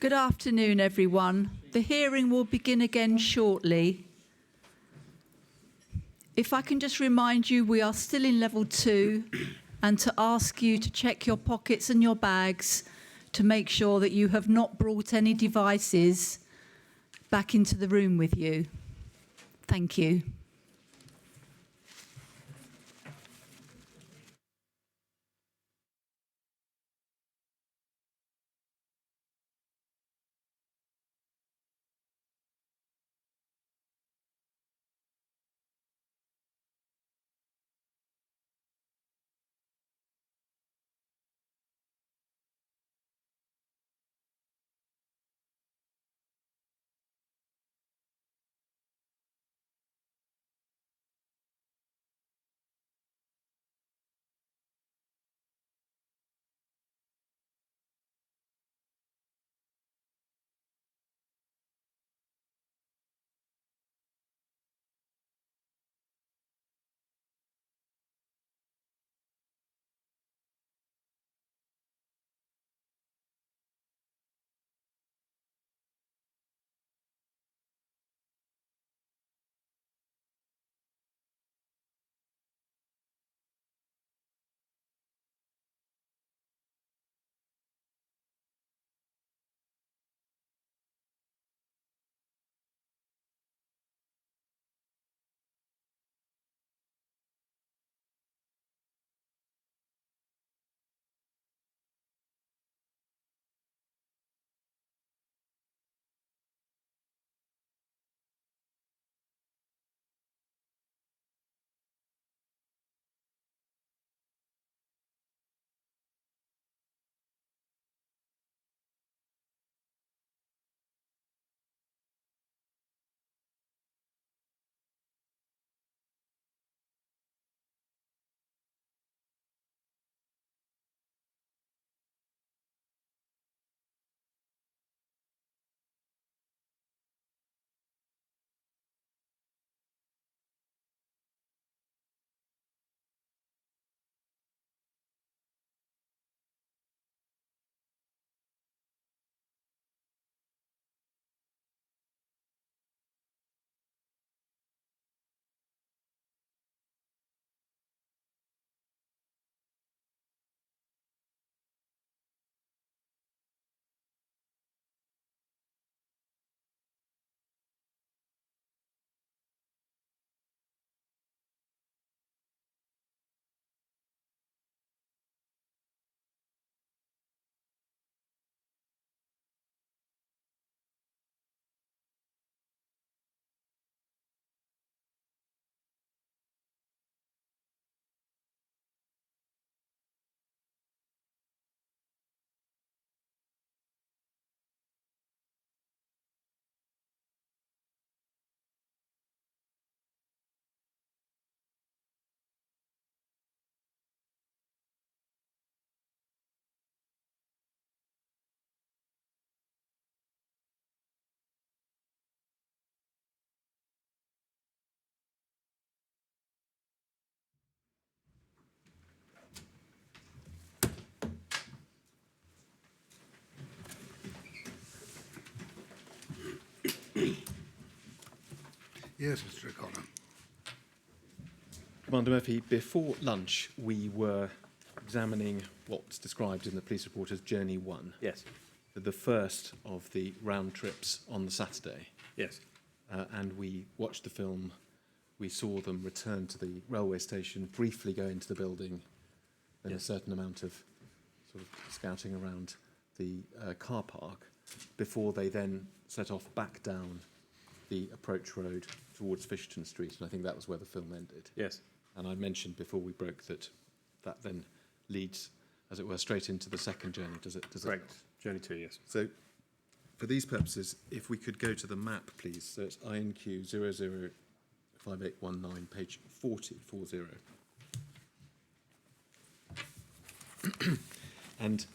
Good afternoon, everyone. The hearing will begin again shortly. If I can just remind you, we are still in level 2, and to ask you to check your pockets and your bags to make sure that you have not brought any devices back into the room with you. Thank you. Yes, Mr. O'Connor. Commander Murphy, before lunch, we were examining what's described in the police report as Journey 1. Yes. the first of the round trips on the Saturday, Yes. and we watched the film. We saw them return to the railway station, briefly go into the building, then Yes. a certain amount of sort of scouting around the car park, before they then set off back down the approach road towards Fisherton Street, and I think that was where the film ended. Yes. And I mentioned before we broke that then leads, as it were, straight into the second journey, does it? Correct. Journey 2, yes. So, for these purposes, if we could go to the map, please. So it's INQ 005819, page 40. And,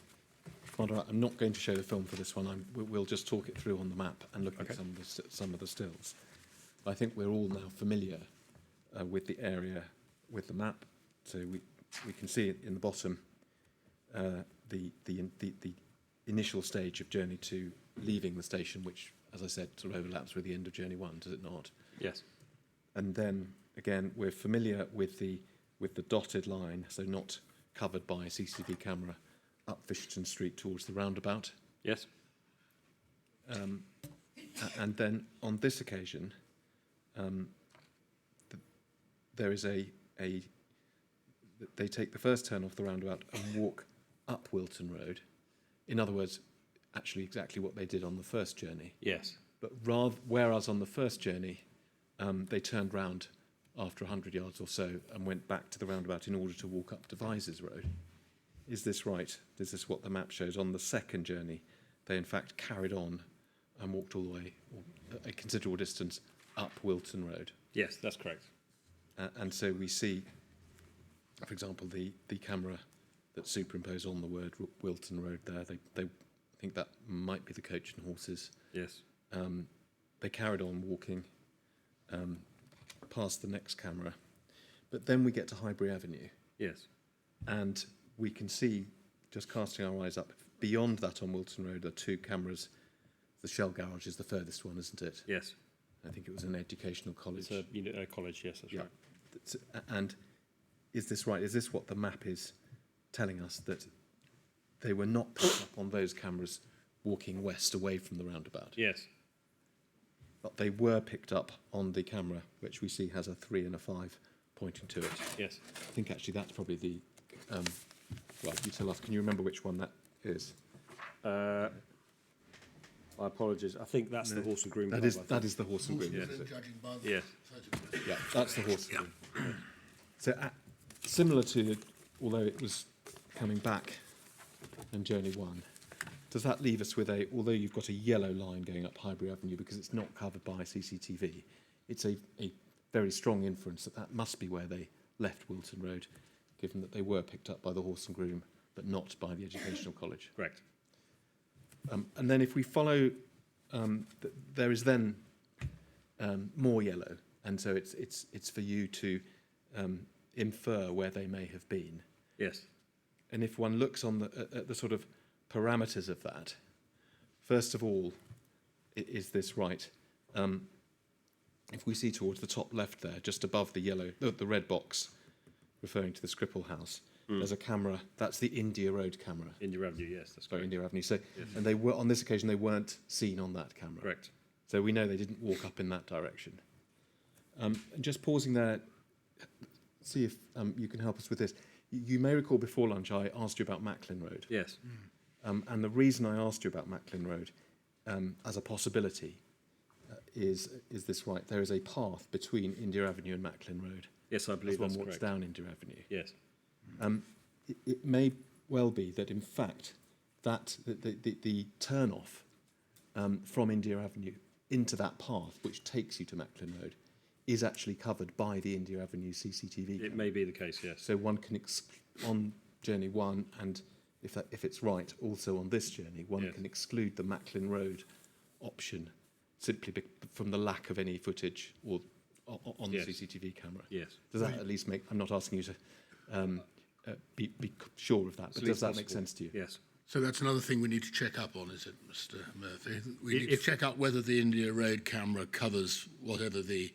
Commander, I'm not going to show the film for this one. We'll just talk it through on the map and look at some of the stills. I think we're all now familiar with the area, with the map. So we can see it in the bottom, the initial stage of Journey 2 leaving the station, which, as I said, sort of overlaps with the end of Journey 1, does it not? Yes. And then, again, we're familiar with the dotted line, so not covered by a CCTV camera, up Fisherton Street towards the roundabout. Yes. And then, on this occasion, there is they take the first turn off the roundabout and walk up Wilton Road. In other words, actually exactly what they did on the first journey. Yes. But whereas on the first journey, they turned round after 100 yards or so and went back to the roundabout in order to walk up Devizes Road. Is this right? Is this what the map shows? On the second journey, they in fact carried on and walked all the way, a considerable distance, up Wilton Road. Yes, that's correct. And so we see, for example, the camera that's superimposed on the word Wilton Road there. They think that might be the Coach and Horses. Yes. They carried on walking past the next camera. But then we get to Highbury Avenue. Yes. And we can see, just casting our eyes up, beyond that on Wilton Road are two cameras. The Shell Garage is the furthest one, isn't it? Yes. I think it was an educational college. It's a college, yes, that's right. And is this right? Is this what the map is telling us, that they were not picked up on those cameras walking west away from the roundabout? Yes. But they were picked up on the camera, which we see has a 3 and a 5 pointing to it. Yes. I think actually that's probably the... well, you tell us. Can you remember which one that is? My apologies. I think that's the horse and groom. That is the horse and groom. Yes. Judging by the Yes. photograph. Yeah, that's the horse and groom. So similar to, although it was coming back in Journey 1, does that leave us with although you've got a yellow line going up Highbury Avenue because it's not covered by CCTV, it's a very strong inference that must be where they left Wilton Road, given that they were picked up by the horse and groom, but not by the educational college. Correct. And then if we follow, there is then more yellow, and so it's for you to infer where they may have been. Yes. And if one looks at the sort of parameters of that, first of all, is this right? If we see towards the top left there, just above the red box, referring to the Scripple House, there's a camera. That's the India Road camera. India Avenue, yes, that's Sorry, correct. India Avenue. So, Yes. and they were on this occasion. They weren't seen on that camera. Correct. So we know they didn't walk up in that direction. And just pausing there, see if you can help us with this. You may recall before lunch I asked you about Macklin Road. Yes. And the reason I asked you about Macklin Road as a possibility is this right? There is a path between India Avenue and Macklin Road. Yes, I believe as one that's walks correct. down India Avenue. Yes. It may well be that, in fact, that the turn-off from India Avenue into that path, which takes you to Macklin Road, is actually covered by the India Avenue CCTV camera. It may be the case, yes. So one can, on Journey 1, and if it's right, also on this journey, one Yes. can exclude the Macklin Road option simply from the lack of any footage or on Yes. the CCTV camera. Yes. Does that at least make... I'm not asking you to be sure of that, but It's does that make possible. sense to you? Yes. So that's another thing we need to check up on, is it, Mr. Murphy? We need to If- check up whether the India Road camera covers whatever the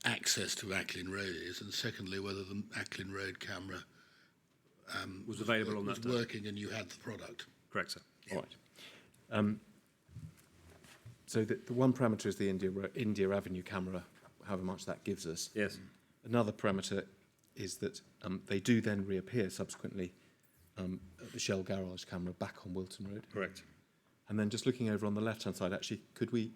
access to Acklin Road is, and secondly, whether the Acklin Road camera Was available on was that day. working and you had the product. Correct, sir. All right. So the one parameter is the India Avenue camera, however much that gives us. Yes. Another parameter is that they do then reappear subsequently at the Shell garage camera back on Wilton Road. Correct. And then just looking over on the left-hand side, actually, could we,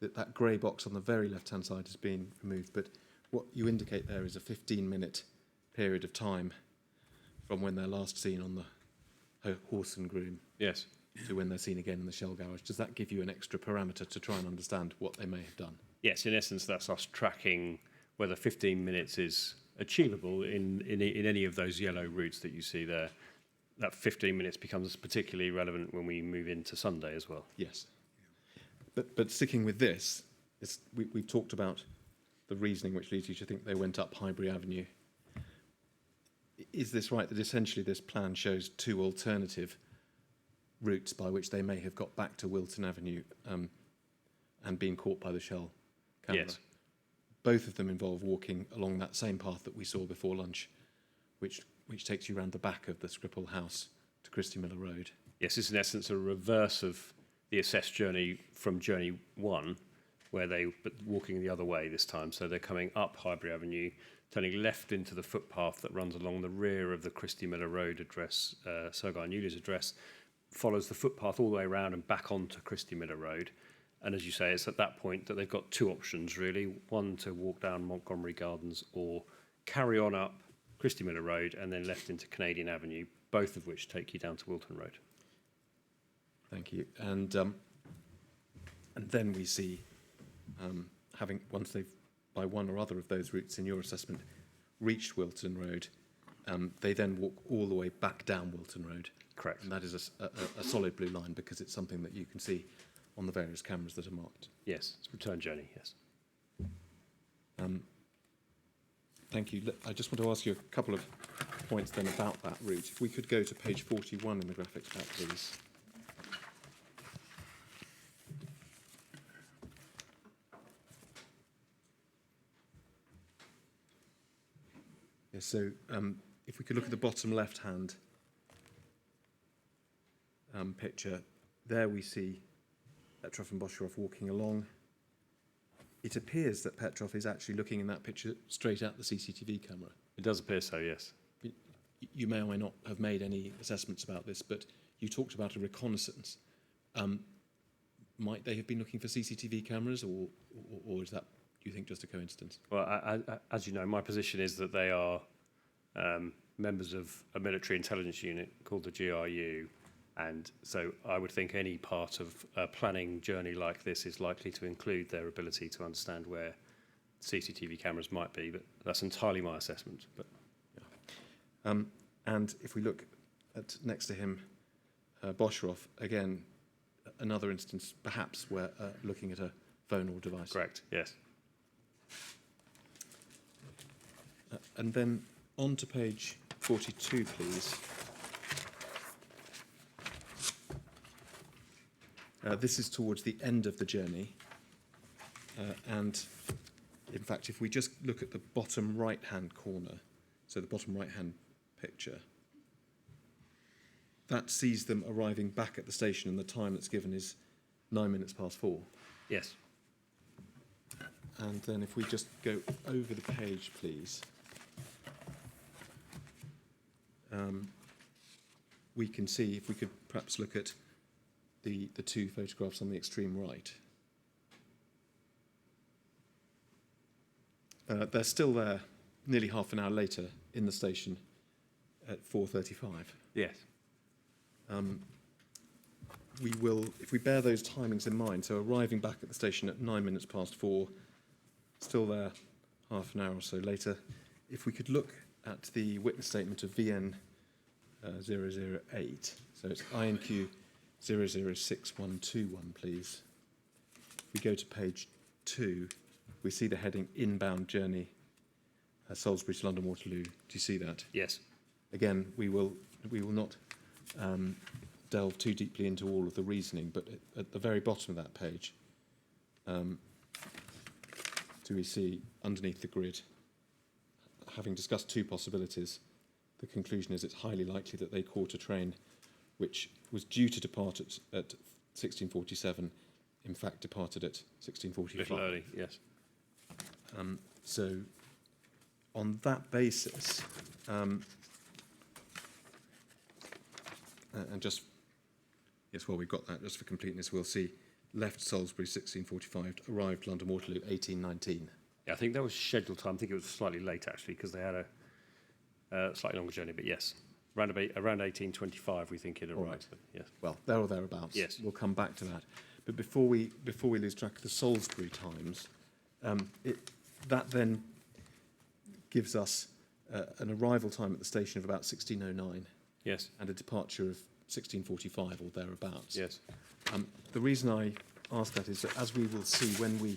that grey box on the very left-hand side has been removed, but what you indicate there is a 15-minute period of time from when they're last seen on the horse and groom Yes. to when they're seen again in the Shell garage. Does that give you an extra parameter to try and understand what they may have done? Yes, in essence, that's us tracking whether 15 minutes is achievable in any of those yellow routes that you see there. That 15 minutes becomes particularly relevant when we move into Sunday as well. Yes. But sticking with this, we've talked about the reasoning which leads you to think they went up Highbury Avenue. Is this right, that essentially this plan shows two alternative routes by which they may have got back to Wilton Avenue and been caught by the Shell camera? Yes. Both of them involve walking along that same path that we saw before lunch, which takes you around the back of the Scripple House to Christie Miller Road. Yes, it's in essence a reverse of the assessed journey from journey 1, where but walking the other way this time. So they're coming up Highbury Avenue, turning left into the footpath that runs along the rear of the Christie Miller Road address, Sir Guy Newley's address, follows the footpath all the way around and back onto Christie Miller Road. And as you say, it's at that point that they've got two options, really. One, to walk down Montgomery Gardens or carry on up Christie Miller Road and then left into Canadian Avenue, both of which take you down to Wilton Road. Thank you. And then we see, once they've, by one or other of those routes in your assessment, reached Wilton Road, they then walk all the way back down Wilton Road. Correct. And that is a solid blue line because it's something that you can see on the various cameras that are marked. Yes, it's a return journey, yes. Thank you. I just want to ask you a couple of points then about that route. If we could go to page 41 in the graphics pack, please. Yeah, so if we could look at the bottom left-hand picture, there we see Petrov and Bosharov walking along. It appears that Petrov is actually looking in that picture straight at the CCTV camera. It does appear so, yes. You may or may not have made any assessments about this, but you talked about a reconnaissance. Might they have been looking for CCTV cameras, or is that, do you think, just a coincidence? Well, as you know, my position is that they are members of a military intelligence unit called the GRU, and so I would think any part of a planning journey like this is likely to include their ability to understand where CCTV cameras might be, but that's entirely my assessment. But and if we look at next to him, Bosharov, again, another instance perhaps where looking at a phone or device. correct, yes. And then on to page 42, please. This is towards the end of the journey. And in fact, if we just look at the bottom right-hand corner, so the bottom right-hand picture, that sees them arriving back at the station, and the time that's given is 9 minutes past 4. Yes. And then if we just go over the page, please, we can see, if we could perhaps look at the two photographs on the extreme right. They're still there nearly half an hour later in the station at 4:35. Yes. We will, if we bear those timings in mind, so arriving back at the station at 9 minutes past 4, still there half an hour or so later. If we could look at the witness statement of VN 008, so it's INQ 006121, please. If we go to page 2, we see the heading inbound journey, Salisbury to London Waterloo. Do you see that? Yes. Again, we will not delve too deeply into all of the reasoning, but at the very bottom of that page, do we see underneath the grid, having discussed two possibilities, the conclusion is it's highly likely that they caught a train which was due to depart at 1647, in fact departed at A 1645. little early, yes. So on that basis, and just, yes, well, we've got that, just for completeness, we'll see left Salisbury 1645, arrived London Waterloo 1819. Yeah, I think that was scheduled time. I think it was slightly late, actually, because they had a slightly longer journey, but yes. Around 1825, we think it arrived. right. But yes. Well, there or thereabouts. Yes. We'll come back to that. But before we lose track of the Salisbury times, that then gives us an arrival time at the station of about 1609 Yes. and a departure of 1645 or thereabouts. Yes. The reason I ask that is that, as we will see when we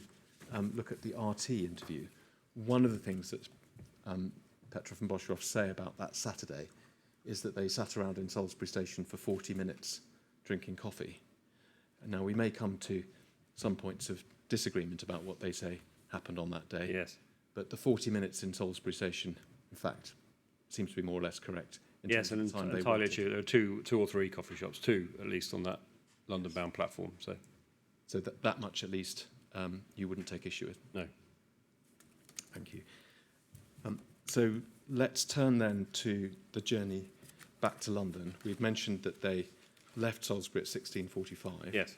look at the RT interview, one of the things that Petroff and Bosheroff say about that Saturday is that they sat around in Salisbury Station for 40 minutes drinking coffee. And now, we may come to some points of disagreement about what they say happened on that day, Yes. but the 40 minutes in Salisbury Station, in fact, seems to be more or less correct. In Yes, terms of and the time they entirely wanted. true. There are two or three coffee shops, two at least, on that London-bound platform. So that much at least you wouldn't take issue with. No. Thank you. So let's turn then to the journey back to London. We've mentioned that they left Salisbury at 1645. Yes.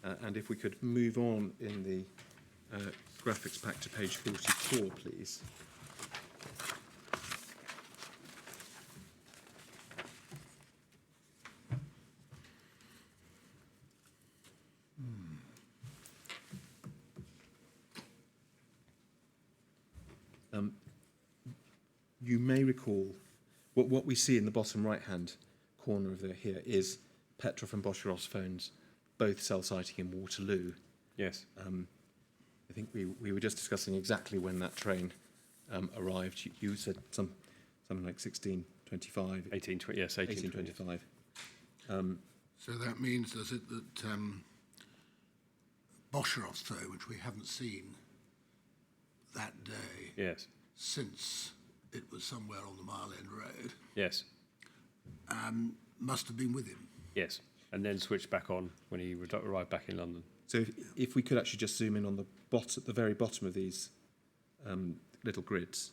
And if we could move on in the graphics pack to page 44, please. You may recall what we see in the bottom right-hand corner of here is Petroff and Bosheroff's phones, both cell sighting in Waterloo. Yes. I think we were just discussing exactly when that train arrived. You said something like 1625. 1820. Yes, 1820. 1825. So that means, does it, that Bosheroff's phone, which we haven't seen that day Yes. since it was somewhere on the Mile End Road, Yes. must have been with him. Yes. And then switched back on when he arrived back in London. So if we could actually just zoom in on the very bottom of these little grids.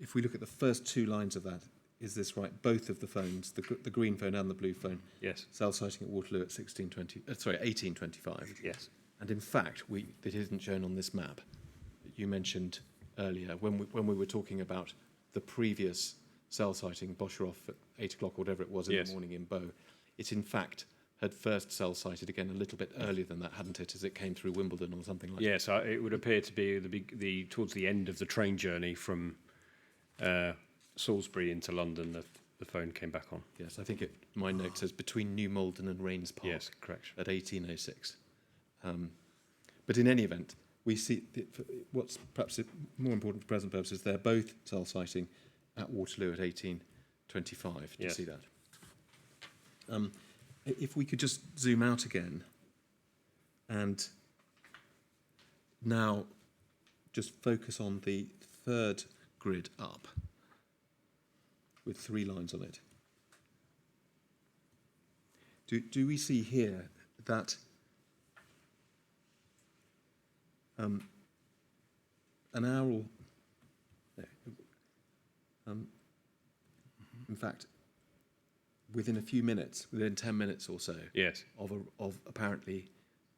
If we look at the first two lines of that, is this right? Both of the phones, the green phone and the blue phone, Yes. cell sighting at Waterloo at 1825. Yes. And in fact, it isn't shown on this map that you mentioned earlier when we were talking about the previous cell sighting, Bosheroff at 8 o'clock, or whatever it was in Yes. the morning in Bow. It in fact had first cell sighted again a little bit earlier than that, hadn't it, as it came through Wimbledon or something like Yes, it would appear to be the towards the end of the train journey from Salisbury into London that the phone came back on. that. Yes, I think my note says between New Malden and Rains Park. Yes, correct. At 1806. But in any event, we see what's perhaps more important for present purposes, they're both cell sighting at Waterloo at 1825. Do you Yes. see that? If we could just zoom out again and now just focus on the third grid up with 3 lines on it. Do we see here that an hour or in fact, within a few minutes, within 10 minutes or so, Yes. of apparently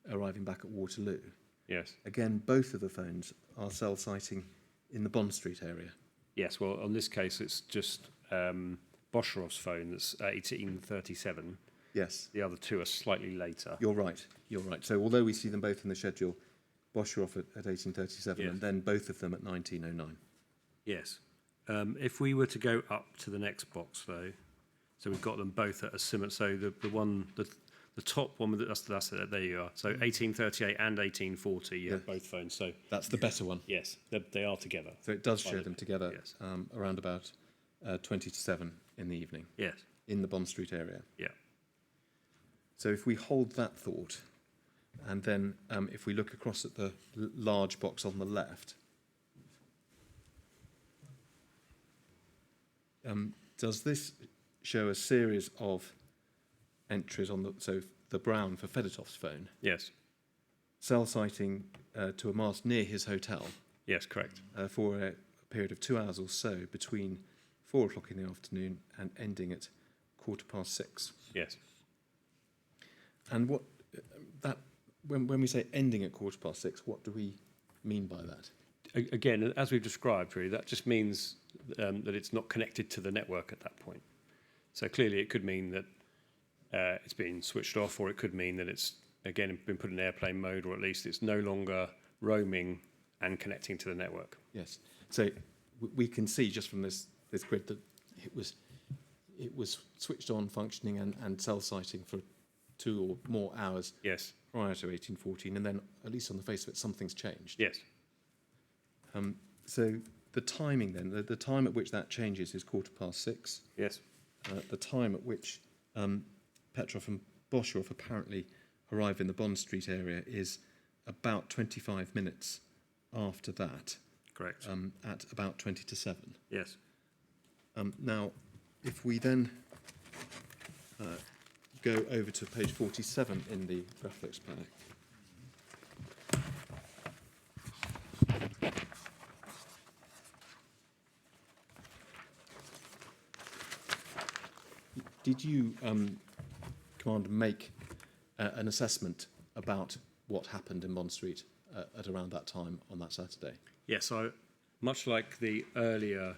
arriving back at Waterloo. Yes. Again, both of the phones are cell sighting in the Bond Street area. Yes. Well, on this case, it's just Bosheroff's phone that's 1837. Yes, The other two are slightly later. you're right. So although we see them both in the schedule, Bosheroff at 1837 Yes. and then both of them at 1909. Yes. If we were to go up to the next box, though, so we've got them both at a similar. So the top one, that's it. There you are. So 1838 and 1840, you have Yeah. both phones. So That's the better one. yes, they are together. So it does show Finally. them together Yes. around about 20 to 7 in the evening Yes. in the Bond Street area. Yeah. So if we hold that thought, and then if we look across at the large box on the left, does this show a series of entries on the brown for Fedotov's phone, Yes. cell sighting to a mast near his hotel Yes, correct. for a period of 2 hours or so between 4 o'clock in the afternoon and ending at 6:15. Yes. And what that when we say ending at 6:15, what do we mean by that? Again, as we've described, really, that just means that it's not connected to the network at that point. So clearly, it could mean that it's been switched off, or it could mean that it's again been put in airplane mode, or at least it's no longer roaming and connecting to the network. Yes. So we can see just from this grid that it was switched on, functioning, and cell sighting for 2 or more hours Yes. prior to 1814, and then at least on the face of it, something's changed. Yes. So the timing then, the time at which that changes is 6:15. Yes. The time at which Petrov and Boshoff apparently arrive in the Bond Street area is about 25 minutes after that, Correct. at about 20 to 7. Yes. Now, if we then go over to page 47 in the graphics pack, did you, Commander, make an assessment about what happened in Bond Street at around that time on that Saturday? Yes. So much like the earlier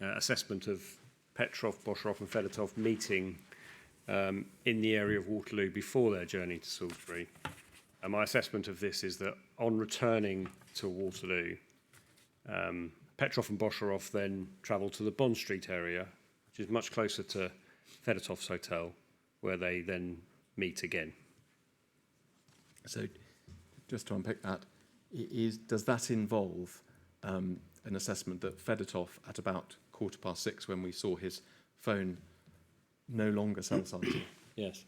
assessment of Petrov, Boshoff, and Fedotov meeting in the area of Waterloo before their journey to Salisbury, my assessment of this is that on returning to Waterloo, Petrov and Boshoff then travelled to the Bond Street area, which is much closer to Fedotov's hotel, where they then meet again. So, just to unpick that, does that involve an assessment that Fedotov at about 6:15, when we saw his phone no longer cell sighting, Yes.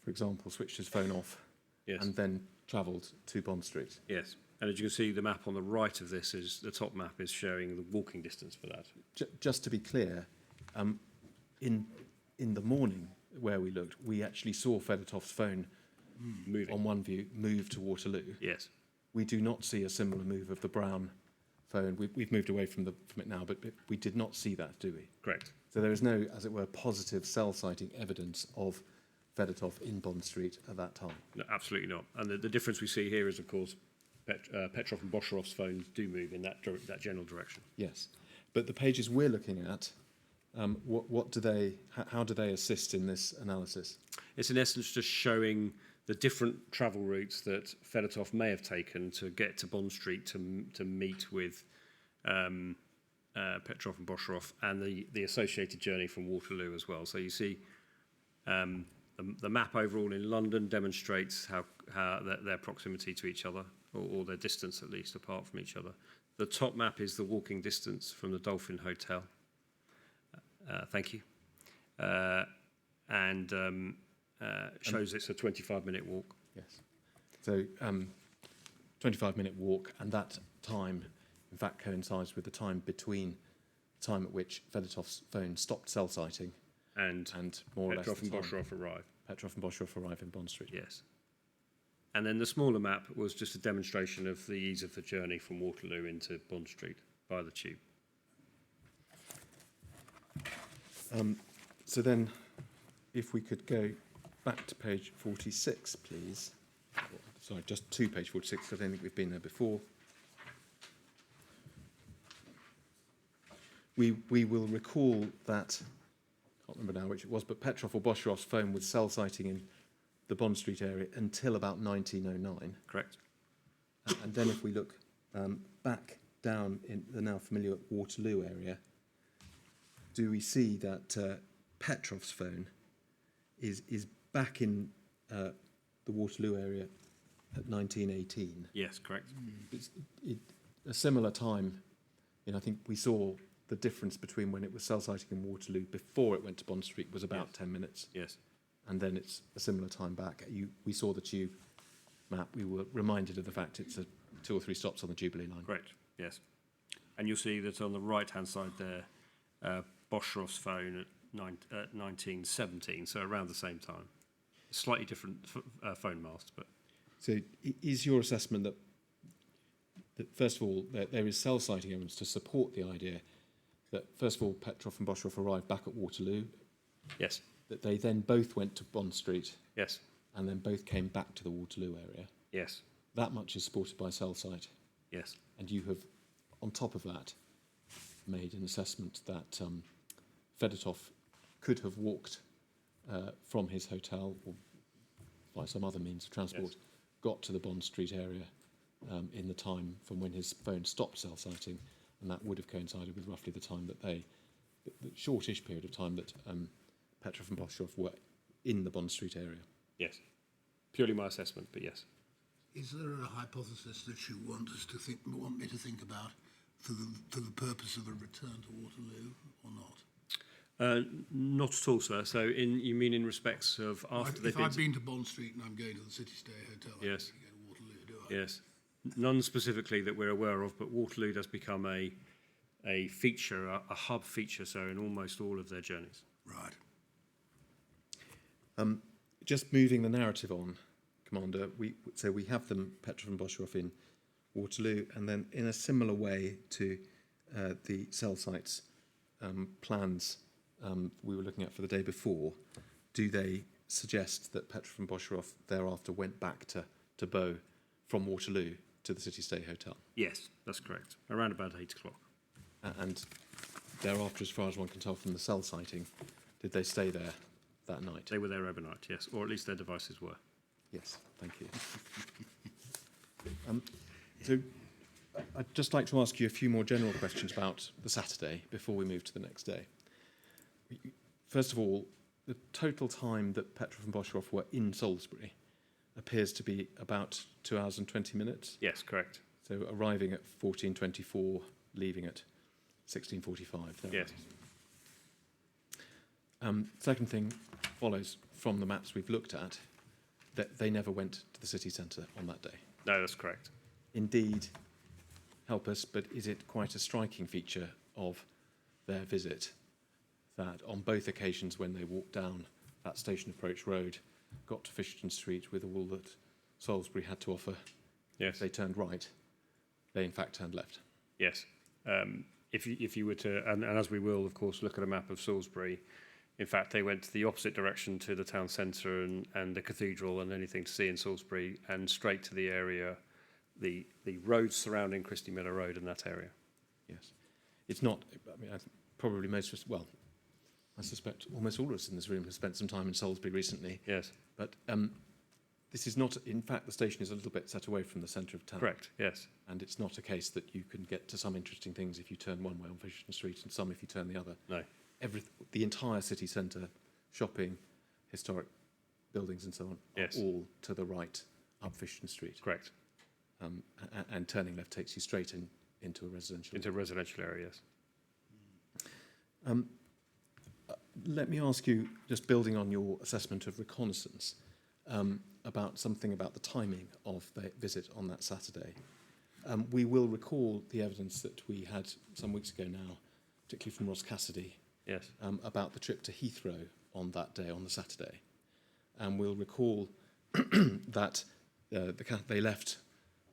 for example, switched his phone off Yes. and then travelled to Bond Street? Yes. And as you can see, the map on the right of this is the top map is showing the walking distance for that. Just to be clear, in the morning where we looked, we actually saw Fedotov's phone Moving. on one view move to Waterloo. Yes. We do not see a similar move of the brown phone. We've moved away from it now, but we did not see that, do we? Correct. So there is no, as it were, positive cell sighting evidence of Fedotov in Bond Street at that time. No, absolutely not. And the difference we see here is, of course, Petrov and Boshorov's phones do move in that general direction. Yes, but the pages we're looking at, how do they assist in this analysis? It's in essence just showing the different travel routes that Fedotov may have taken to get to Bond Street to meet with Petrov and Boshoff, and the associated journey from Waterloo as well. So you see the map overall in London demonstrates how their proximity to each other, or their distance at least apart from each other. The top map is the walking distance from the Dolphin Hotel. Thank you. And shows it's a 25-minute walk. Yes. So 25-minute walk, and that time, in fact, coincides with the time between the time at which Fedotov's phone stopped cell sighting And more or less Petrov the and time Boshoff arrive. Petrov and Boshoff arrive in Bond Street. Yes. And then the smaller map was just a demonstration of the ease of the journey from Waterloo into Bond Street by the tube. So then, if we could go back to page 46, please. Sorry, just to page 46, because I don't think we've been there before. We will recall that, I can't remember now which it was, but Petrov or Boshorov's phone was cell sighting in the Bond Street area until about 1909. Correct. And then if we look back down in the now familiar Waterloo area, do we see that Petrov's phone is back in the Waterloo area at 1918? Yes, correct. It's a similar time. I think we saw the difference between when it was cell sighting in Waterloo before it went to Bond Street was about 10 minutes. Yes. And then it's a similar time back. We saw the tube map. We were reminded of the fact it's 2 or 3 stops on the Jubilee line. Correct. Yes. And you'll see that on the right-hand side there, Boshorov's phone 1917, so around the same time. Slightly different phone mast, but So is your assessment that first of all, there is cell sighting evidence to support the idea that, first of all, Petrov and Boshoff arrived back at Waterloo, yes, that they then both went to Bond Street, yes, and then both came back to the Waterloo area? yes, That much is supported by cell sight. yes, And you have, on top of that, made an assessment that Fedotov could have walked from his hotel or by some other means of transport, Yes. got to the Bond Street area in the time from when his phone stopped cell sighting, and that would have coincided with roughly the time that the shortish period of time that Petrov and Boshoff were in the Bond Street area. yes. Purely my assessment, but yes. Is there a hypothesis that you want me to think about for the purpose of a return to Waterloo or not? Not at all, sir. So, you mean in respects of after If they've I've been to Bond Street and I'm going to the City Stay Hotel, Yes. I don't go to Waterloo, do I? Yes, none specifically that we're aware of, but Waterloo does become a feature, a hub feature, so in almost all of their journeys. Right. Just moving the narrative on, Commander, we have them, Petrov and Boshoff, in Waterloo, and then in a similar way to the cell sites plans we were looking at for the day before, do they suggest that Petrov and Boshoff thereafter went back to Bow from Waterloo to the City Stay Hotel? Yes, that's correct. Around about 8 o'clock. And thereafter, as far as one can tell from the cell sighting, did they stay there that night? They were there overnight, yes, or at least their devices were. Yes, thank you. So I'd just like to ask you a few more general questions about the Saturday before we move to the next day. First of all, the total time that Petrov and Boshoff were in Salisbury appears to be about 2 hours and 20 minutes. Yes, correct. So arriving at 14:24, leaving at 16:45. Yes. Second thing follows from the maps we've looked at that they never went to the city centre on that day. No, that's correct. Indeed, help us, but is it quite a striking feature of their visit that on both occasions when they walked down that Station Approach Road, got to Fisherton Street with all that Salisbury had to offer, Yes. they turned right, they in fact turned left? Yes. If you were to, and as we will, of course, look at a map of Salisbury, in fact, they went the opposite direction to the town centre and the cathedral and anything to see in Salisbury, and straight to the area, the roads surrounding Christie Miller Road in that area. Yes. It's not, I mean, probably most of us, well, I suspect almost all of us in this room have spent some time in Salisbury recently, Yes. but this is not, in fact, the station is a little bit set away from the centre of town. Correct, yes. And it's not a case that you can get to some interesting things if you turn one way on Fisherton Street and some if you turn the other. No. The entire city centre, shopping, historic buildings and so on, Yes. are all to the right up Fisherton Street. Correct. And turning left takes you straight into a residential. Into a residential area, yes. Let me ask you, just building on your assessment of reconnaissance, about something about the timing of the visit on that Saturday. We will recall the evidence that we had some weeks ago now, particularly from Ross Cassidy, Yes. about the trip to Heathrow on that day, on the Saturday. And we'll recall that they left,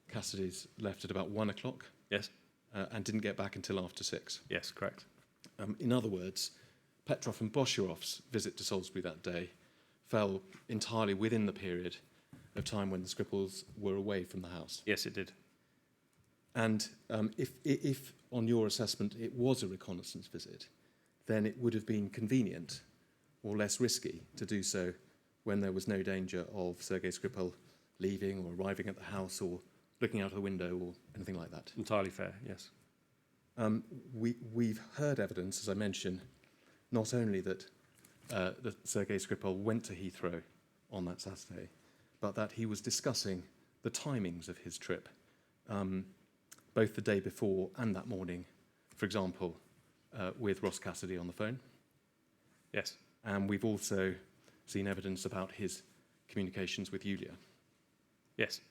Cassidy's left at about 1 o'clock Yes. and didn't get back until after 6. Yes, correct. In other words, Petrov and Boshoff's visit to Salisbury that day fell entirely within the period of time when the Scripples were away from the house. Yes, it did. And if on your assessment it was a reconnaissance visit, then it would have been convenient or less risky to do so when there was no danger of Sergei Skripal leaving or arriving at the house or looking out of the window or anything like that. Entirely fair, yes. We've heard evidence, as I mentioned, not only that Sergei Skripal went to Heathrow on that Saturday, but that he was discussing the timings of his trip, both the day before and that morning, for example, with Ross Cassidy on the phone. Yes. And we've also seen evidence about his communications with Yulia. Yes.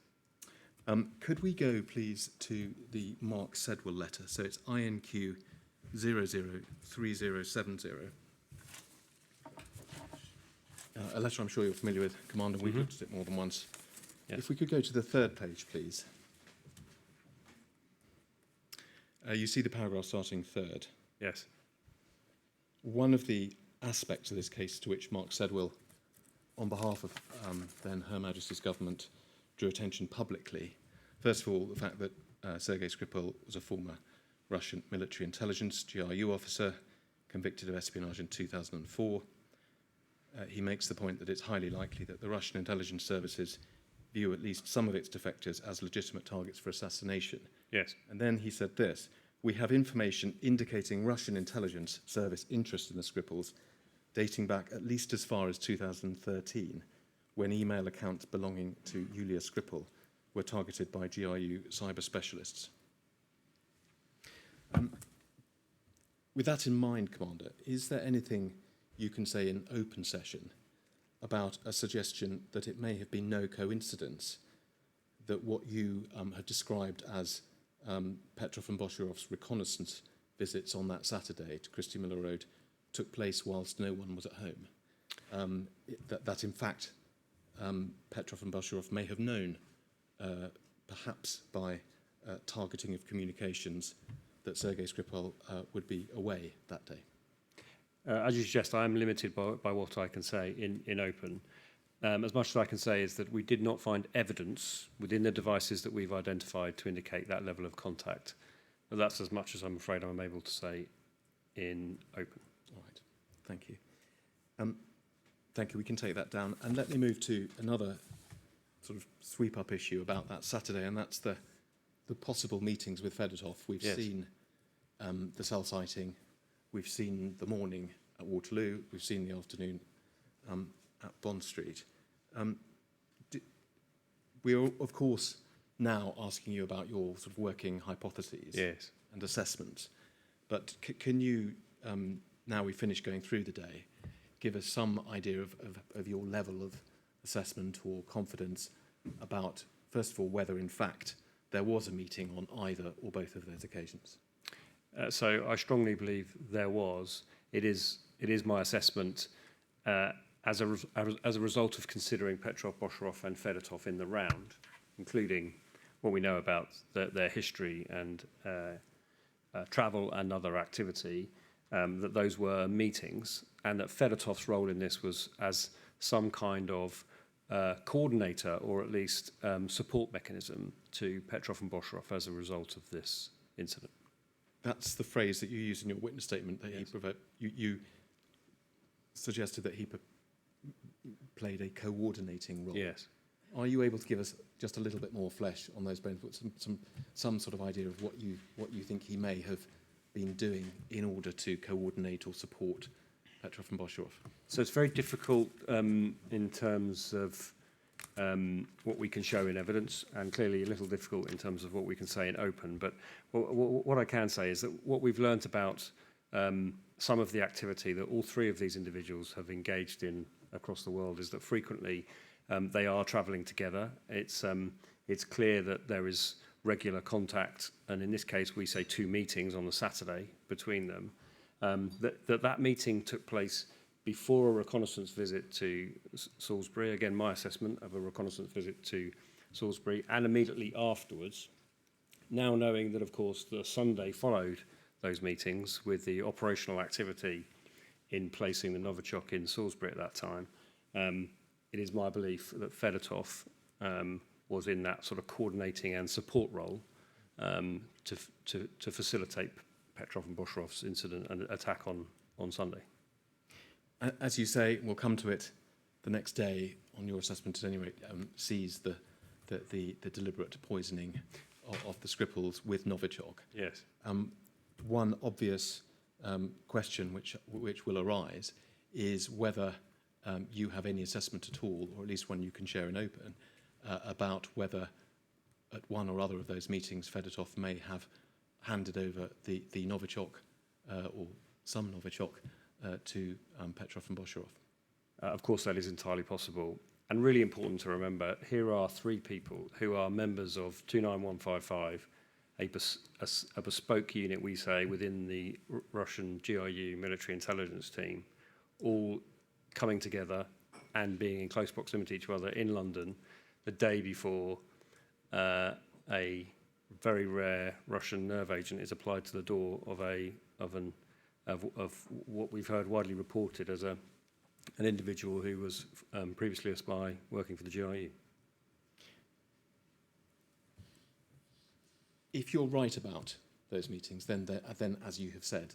Could we go, please, to the Mark Sedwell letter? So it's INQ 003070. A letter I'm sure you're familiar with, Commander. We've looked at it more than once. Yes. If we could go to the third page, please. You see the paragraph starting third. Yes. One of the aspects of this case to which Mark Sedwill, on behalf of then Her Majesty's government, drew attention publicly, first of all, the fact that Sergei Skripal was a former Russian military intelligence GRU officer, convicted of espionage in 2004. He makes the point that it's highly likely that the Russian intelligence services view at least some of its defectors as legitimate targets for assassination. Yes. And then he said this: we have information indicating Russian intelligence service interest in the Skripals dating back at least as far as 2013, when email accounts belonging to Yulia Skripal were targeted by GRU cyber specialists. With that in mind, Commander, is there anything you can say in open session about a suggestion that it may have been no coincidence that what you have described as Petrov and Boshorov's reconnaissance visits on that Saturday to Christie Miller Road took place whilst no one was at home? That in fact Petrov and Boshorov may have known, perhaps by targeting of communications, that Sergei Skripal would be away that day. As you suggest, I am limited by what I can say in open. As much as I can say is that we did not find evidence within the devices that we've identified to indicate that level of contact. But that's as much as I'm afraid I'm able to say in open. All right, thank you. Thank you, we can take that down. And let me move to another sort of sweep-up issue about that Saturday, and that's the possible meetings with Fedotov. We've Yes. seen the cell sighting, we've seen the morning at Waterloo, we've seen the afternoon at Bond Street. We are, of course, now asking you about your sort of working hypotheses Yes. and assessments. But can you, now we finish going through the day, give us some idea of your level of assessment or confidence about, first of all, whether in fact there was a meeting on either or both of those occasions? So I strongly believe there was. It is my assessment as a result of considering Petrov, Boshorovh and Fedotov in the round, including what we know about their history and travel and other activity, that those were meetings, and that Fedotov's role in this was as some kind of coordinator or at least support mechanism to Petrov and Boshorovh as a result of this incident. That's the phrase that you use in your witness statement, that Yes. you suggested that he played a coordinating role. Yes. Are you able to give us just a little bit more flesh on those bones, some sort of idea of what you think he may have been doing in order to coordinate or support Petrov and Boshorovh? So it's very difficult in terms of what we can show in evidence, and clearly a little difficult in terms of what we can say in open. But what I can say is that what we've learnt about some of the activity that all three of these individuals have engaged in across the world is that frequently they are travelling together. It's clear that there is regular contact, and in this case we say 2 meetings on the Saturday between them. That meeting took place before a reconnaissance visit to Salisbury, again my assessment of a reconnaissance visit to Salisbury, and immediately afterwards, now knowing that of course the Sunday followed those meetings with the operational activity in placing the Novichok in Salisbury at that time. It is my belief that Fedotov was in that sort of coordinating and support role to facilitate Petrov and Boshorov's incident and attack on Sunday. As you say, we'll come to it the next day on your assessment at any rate, sees the deliberate poisoning of the Skripals with Novichok. Yes. One obvious question which will arise is whether you have any assessment at all, or at least one you can share in open, about whether at one or other of those meetings Fedotov may have handed over the Novichok or some Novichok to Petrov and Boshorovh. Of course, that is entirely possible. And really important to remember, here are 3 people who are members of 29155, a bespoke unit, we say, within the Russian GRU military intelligence team, all coming together and being in close proximity to each other in London the day before a very rare Russian nerve agent is applied to the door of what we've heard widely reported as an individual who was previously a spy working for the GRU. If you're right about those meetings, then as you have said,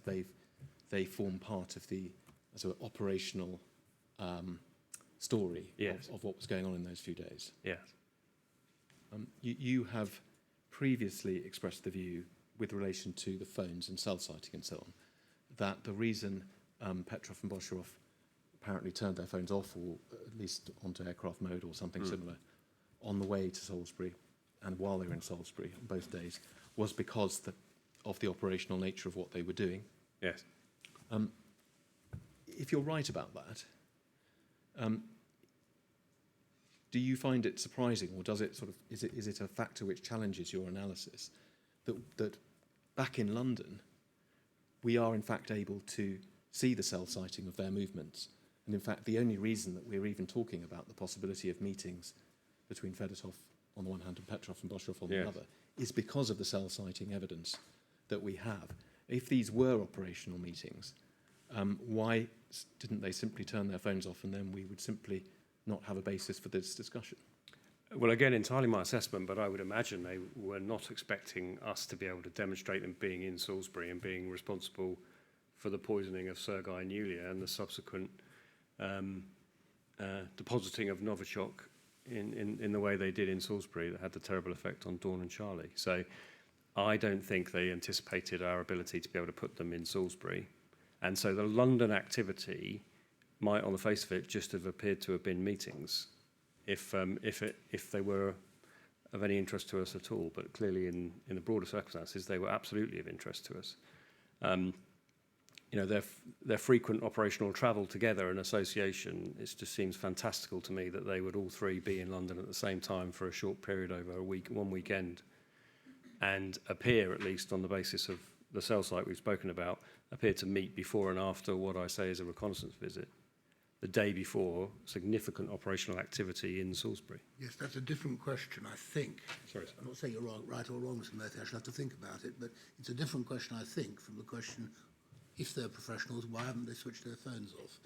they form part of the sort of operational story Yes. of what was going on in those few days. Yes. You have previously expressed the view, with relation to the phones and cell sighting and so on, that the reason Petrov and Bosharov apparently turned their phones off, or at least onto aircraft mode or something similar, on the way to Salisbury and while they were in Salisbury on both days, was because of the operational nature of what they were doing. Yes. If you're right about that, do you find it surprising, or does it sort of is it a factor which challenges your analysis that back in London we are in fact able to see the cell sighting of their movements, and in fact the only reason that we're even talking about the possibility of meetings between Fedotov on the one hand and Petrov and Bosharov on the other is because of the cell sighting evidence that we have. If these were operational meetings, why didn't they simply turn their phones off, and then we would simply not have a basis for this discussion? Well, again, entirely my assessment, but I would imagine they were not expecting us to be able to demonstrate them being in Salisbury and being responsible for the poisoning of Sergei and Yulia and the subsequent depositing of Novichok in the way they did in Salisbury that had the terrible effect on Dawn and Charlie. So I don't think they anticipated our ability to be able to put them in Salisbury. And so the London activity might, on the face of it, just have appeared to have been meetings, if they were of any interest to us at all. But clearly, in the broader circumstances, they were absolutely of interest to us. Their frequent operational travel together and association, it just seems fantastical to me that they would all three be in London at the same time for a short period over one weekend, and appear, at least on the basis of the cell site we've spoken about, appear to meet before and after what I say is a reconnaissance visit. The day before, significant operational activity in Salisbury. Yes, that's a different question, I think. Sorry, sir. I'm not saying you're wrong, right or wrong, Mr. Murphy. I shall have to think about it, but it's a different question, I think, from the question, if they're professionals, why haven't they switched their phones off?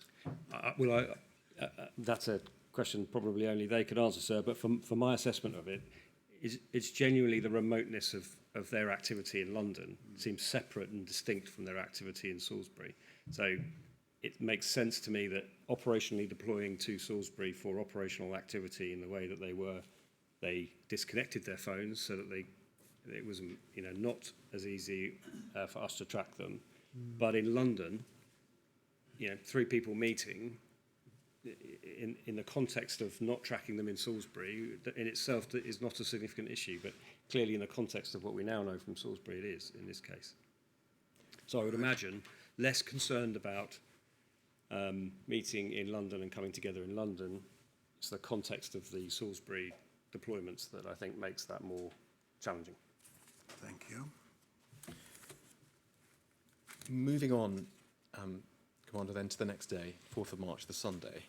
That's a question probably only they could answer, sir. But for my assessment of it, it's genuinely the remoteness of their activity in London seems separate and distinct from their activity in Salisbury. So it makes sense to me that operationally deploying to Salisbury for operational activity in the way that they disconnected their phones so that it was not as easy for us to track them. But in London, three people meeting in the context of not tracking them in Salisbury, in itself is not a significant issue, but clearly in the context of what we now know from Salisbury, it is in this case. So I would imagine less concerned about meeting in London and coming together in London. It's the context of the Salisbury deployments that I think makes that more challenging. Thank you. Moving on, Commander, then to the next day, 4th of March, the Sunday,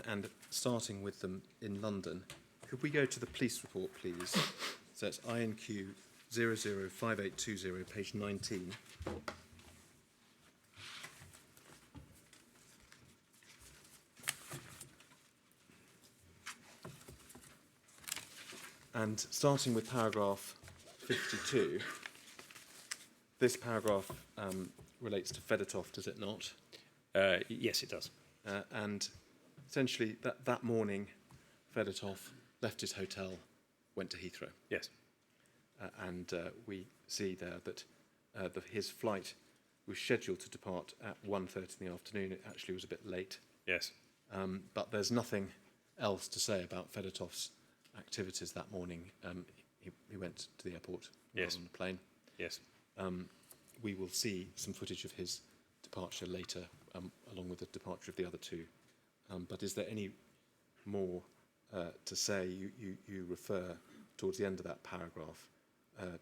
and starting with them in London, could we go to the police report, please? So it's INQ 005820, page 19. And starting with paragraph 52, this paragraph relates to Fedotov, does it not? Yes, it does. And essentially, that morning, Fedotov left his hotel, went to Heathrow. Yes. And we see there that his flight was scheduled to depart at 1:30 in the afternoon. It actually was a bit late. Yes. But there's nothing else to say about Fedotov's activities that morning. He went to the airport Yes. on a plane. Yes. We will see some footage of his departure later, along with the departure of the other two. But is there any more to say? You refer towards the end of that paragraph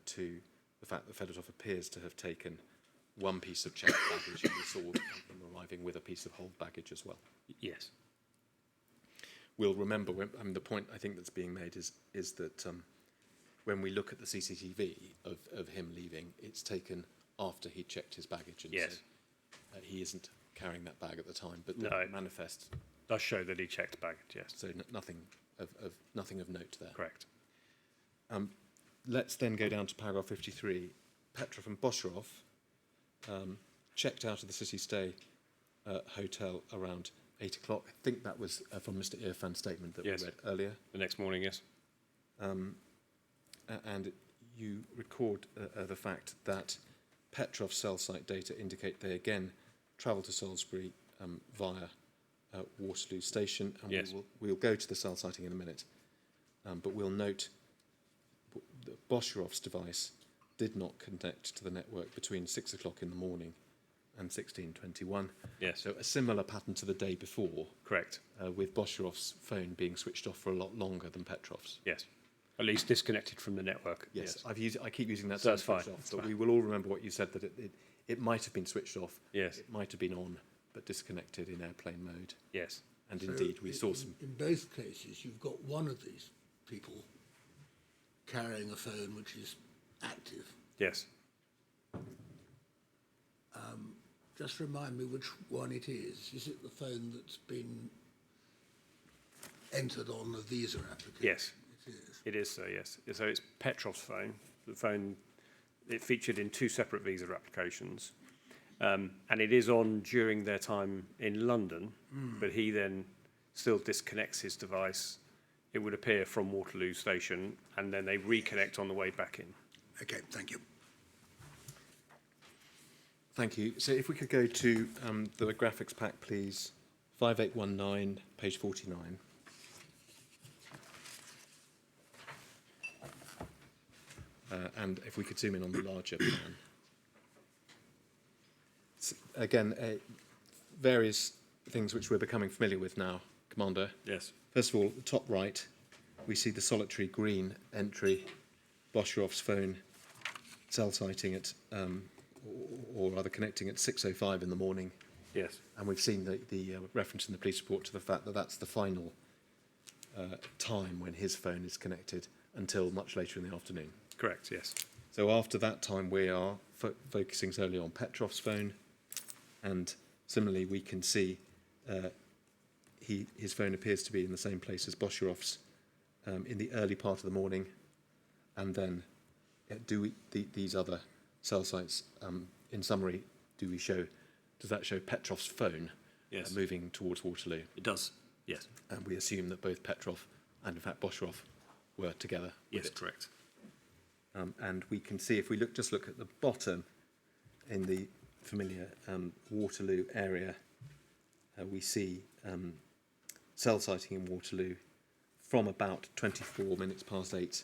to the fact that Fedotov appears to have taken one piece of checked baggage, and we saw him arriving with a piece of hold baggage as well. Yes. We'll remember, the point I think that's being made is that when we look at the CCTV of him leaving, it's taken after he checked his baggage, and Yes. so he isn't carrying that bag at the time, but No. the manifest, Does show that he checked baggage, yes. so nothing of note there. Correct. Let's then go down to paragraph 53. Petrov and Bosharov checked out of the City Stay hotel around 8 o'clock. I think that was from Mr. Irfan's statement that Yes. we read earlier. The next morning, yes. And you record the fact that Petrov's cell site data indicate they again travelled to Salisbury via Waterloo Station, and Yes. we'll go to the cell sighting in a minute. But we'll note that Bosharov's device did not connect to the network between 6 o'clock in the morning and 16:21. Yes. So a similar pattern to the day before, Correct. with Bosharov's phone being switched off for a lot longer than Petrov's. Yes. At least disconnected from the network. Yes, I keep using that. So that's term, switched fine, off, that's but fine. we will all remember what you said, that it might have been switched off. Yes. It might have been on, but disconnected in airplane mode. Yes. And So indeed, we saw some. In both cases, you've got one of these people carrying a phone which is active. Yes. Just remind me which one it is. Is it the phone that's been entered on the visa application? Yes. It is. It is, sir, yes. So it's Petrov's phone. The phone, it featured in 2 separate visa applications. And it is on during their time in London, but he then still disconnects his device, it would appear, from Waterloo Station, and then they reconnect on the way back in. Okay, thank you. Thank you. So if we could go to the graphics pack, please. 5819, page 49. And if we could zoom in on the larger plan. Again, various things which we're becoming familiar with now, Commander. Yes. First of all, the top right, we see the solitary green entry, Bosharov's phone, cell sighting at, or rather connecting at 6:05 in the morning. Yes. And we've seen the reference in the police report to the fact that that's the final time when his phone is connected until much later in the afternoon. Correct, yes. So after that time, we are focusing solely on Petrov's phone, and similarly, we can see his phone appears to be in the same place as Bosharov's in the early part of the morning, and then these other cell sites, in summary, does that show Petrov's phone Yes. moving towards Waterloo? It does, yes. And we assume that both Petrov and, in fact, Bosharov were together. with Yes, it. correct. And we can see, if we look at the bottom in the familiar Waterloo area, we see cell sighting in Waterloo from about 24 minutes past 8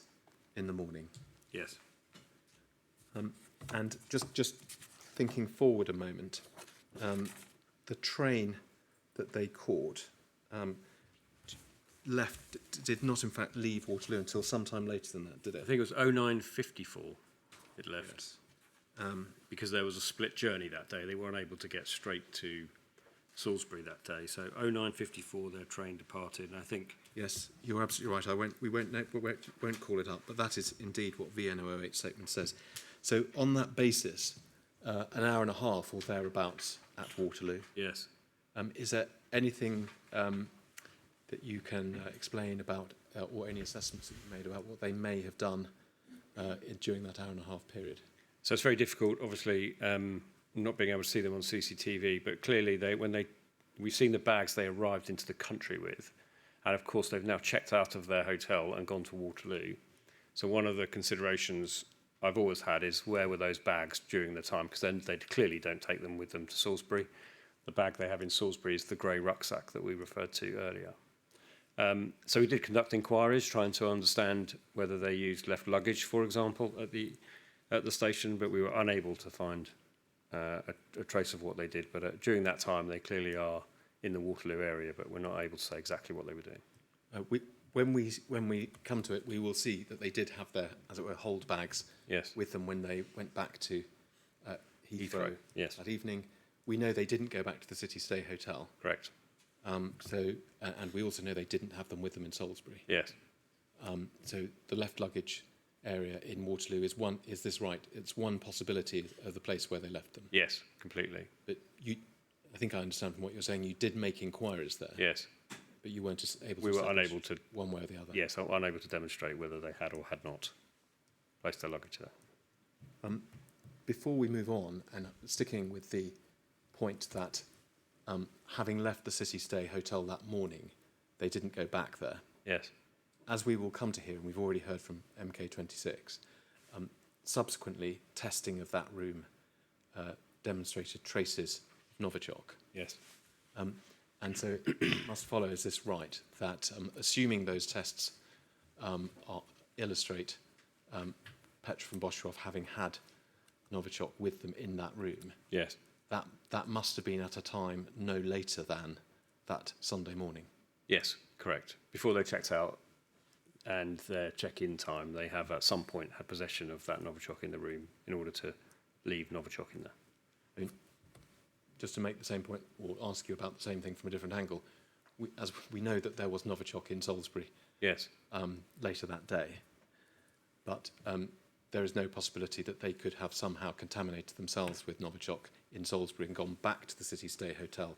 in the morning. Yes. And just thinking forward a moment, the train that they caught did not in fact leave Waterloo until sometime later than that, did I it? think it was 09:54 it left. Because there was a split journey that day. They weren't able to get straight to Salisbury that day. So 09:54 their train departed, and I think Yes, you're absolutely right. We won't call it up, but that is indeed what VN008 statement says. So on that basis, an hour and a half or thereabouts at Waterloo. yes. Is there anything that you can explain about, or any assessments that you made about what they may have done during that hour and a half period? So it's very difficult, obviously, not being able to see them on CCTV, but clearly we've seen the bags they arrived into the country with, and of course they've now checked out of their hotel and gone to Waterloo. So one of the considerations I've always had is, where were those bags during the time? Because then they clearly don't take them with them to Salisbury. The bag they have in Salisbury is the grey rucksack that we referred to earlier. So we did conduct inquiries trying to understand whether they used left luggage, for example, at the station, but we were unable to find a trace of what they did. But during that time, they clearly are in the Waterloo area, but we're not able to say exactly what they were doing. When we come to it, we will see that they did have their, as it were, hold bags Yes. with them when they went back to Heathrow yes. that evening. We know they didn't go back to the City Stay Hotel. Correct. And we also know they didn't have them with them in Salisbury. Yes. So the left luggage area in Waterloo is one. Is this right? It's one possibility of the place where they left them. Yes, completely. But I think I understand from what you're saying. You did make inquiries there. Yes. But you weren't able. We to were unable to. one way or the other. Yes, unable to demonstrate whether they had or had not placed their luggage there. Before we move on, and sticking with the point that having left the City Stay Hotel that morning, they didn't go back there. Yes. As we will come to hear, and we've already heard from MK26, subsequently testing of that room demonstrated traces of Novichok. Yes. And so it must follow, is this right, that assuming those tests illustrate Petrov and Bosherov having had Novichok with them in that room, Yes. that must have been at a time no later than that Sunday morning. Yes, correct. Before they checked out and their check-in time, they have at some point had possession of that Novichok in the room in order to leave Novichok in there. I mean, just to make the same point, or ask you about the same thing from a different angle, as we know that there was Novichok in Salisbury Yes. later that day, but there is no possibility that they could have somehow contaminated themselves with Novichok in Salisbury and gone back to the City Stay Hotel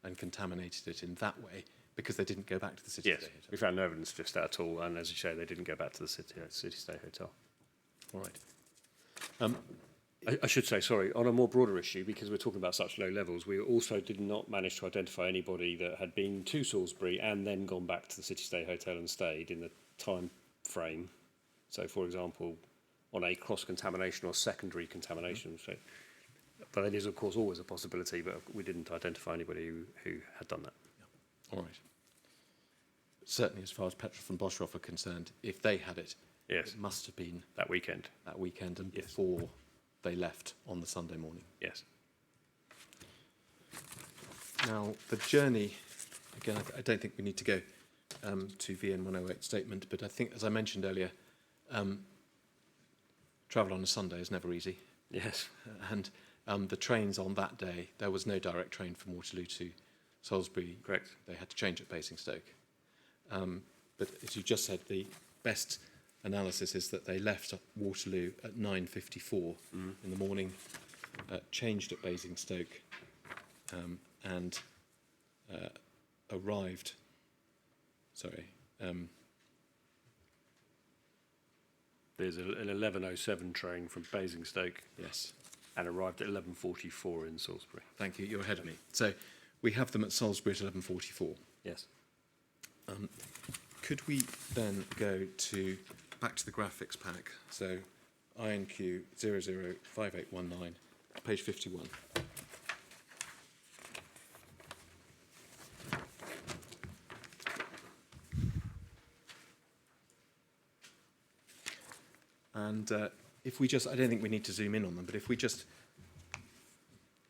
and contaminated it in that way because they didn't go back to the City Yes. Stay Hotel. We found no evidence of just that at all, and as you say, they didn't go back to the City Stay Hotel. All right. I should say, sorry, on a more broader issue, because we're talking about such low levels, we also did not manage to identify anybody that had been to Salisbury and then gone back to the City Stay Hotel and stayed in the time frame. So, for example, on a cross-contamination or secondary contamination. So, but it is, of course, always a possibility, but we didn't identify anybody who had done that. All right. Certainly, as far as Petrov and Bosherov are concerned, if they had it, Yes. it must have been That weekend. that weekend and Yes. before they left on the Sunday morning. Yes. Now, the journey, again, I don't think we need to go to VN 108 statement, but I think, as I mentioned earlier, travel on a Sunday is never easy. Yes. And the trains on that day, there was no direct train from Waterloo to Salisbury. Correct. They had to change at Basingstoke. But as you just said, the best analysis is that they left Waterloo at 9:54 in the morning, changed at Basingstoke, and arrived. There's an 11:07 train from Basingstoke Yes, and arrived at 11:44 in Salisbury. thank you. You're ahead of me. So we have them at Salisbury at 11:44. Yes. Could we then go back to the graphics pack? So INQ 005819, page 51. And if we just, I don't think we need to zoom in on them, but if we just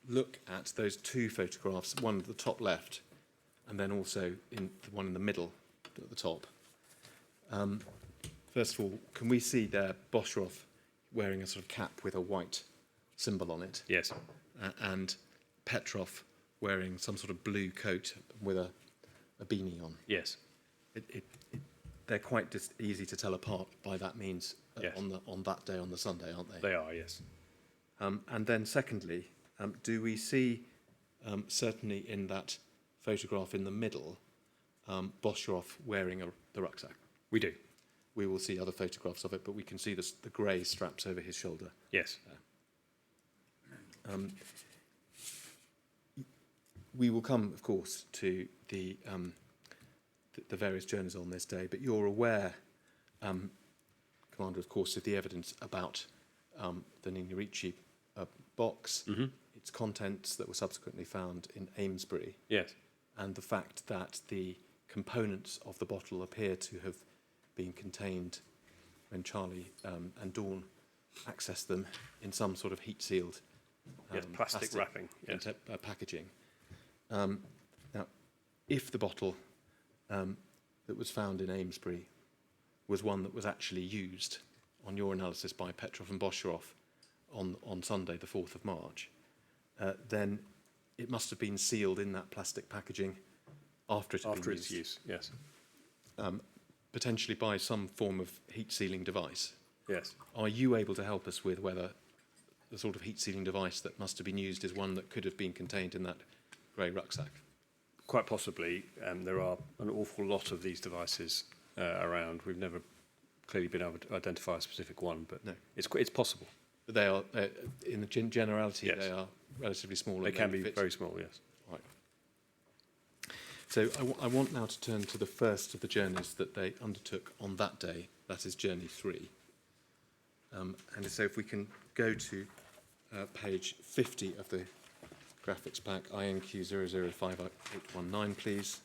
look at those two photographs, one at the top left, and then also in the one in the middle at the top. First of all, can we see there Bosherov wearing a sort of cap with a white symbol on it, Yes. and Petrov wearing some sort of blue coat with a beanie on? Yes. They're quite easy to tell apart by that means Yes. on that day, on the Sunday, aren't they? They are, yes. And then secondly, do we see, certainly in that photograph in the middle, Bosherov wearing the rucksack? We do. We will see other photographs of it, but we can see the grey straps over his shoulder. Yes. We will come, of course, to the various journeys on this day, but you're aware, Commander, of course, of the evidence about the Nina Ricci box, its contents that were subsequently found in Amesbury, Yes. and the fact that the components of the bottle appear to have been contained when Charlie and Dawn accessed them in some sort of heat-sealed Yes. Plastic wrapping. Yes. packaging. Now, if the bottle that was found in Amesbury was one that was actually used on your analysis by Petrov and Bosherov, on Sunday, the 4th of March, then it must have been sealed in that plastic packaging after it had After been its used, use, yes. potentially by some form of heat-sealing device. Yes. Are you able to help us with whether the sort of heat-sealing device that must have been used is one that could have been contained in that grey rucksack? Quite possibly. There are an awful lot of these devices around. We've never clearly been able to identify a specific one, but No. it's possible. But they are, in the generality, Yes. they are relatively small. They and can be fit. very small, yes. Right. So I want now to turn to the first of the journeys that they undertook on that day, that is Journey 3. And so if we can go to page 50 of the graphics pack, INQ 005819, please.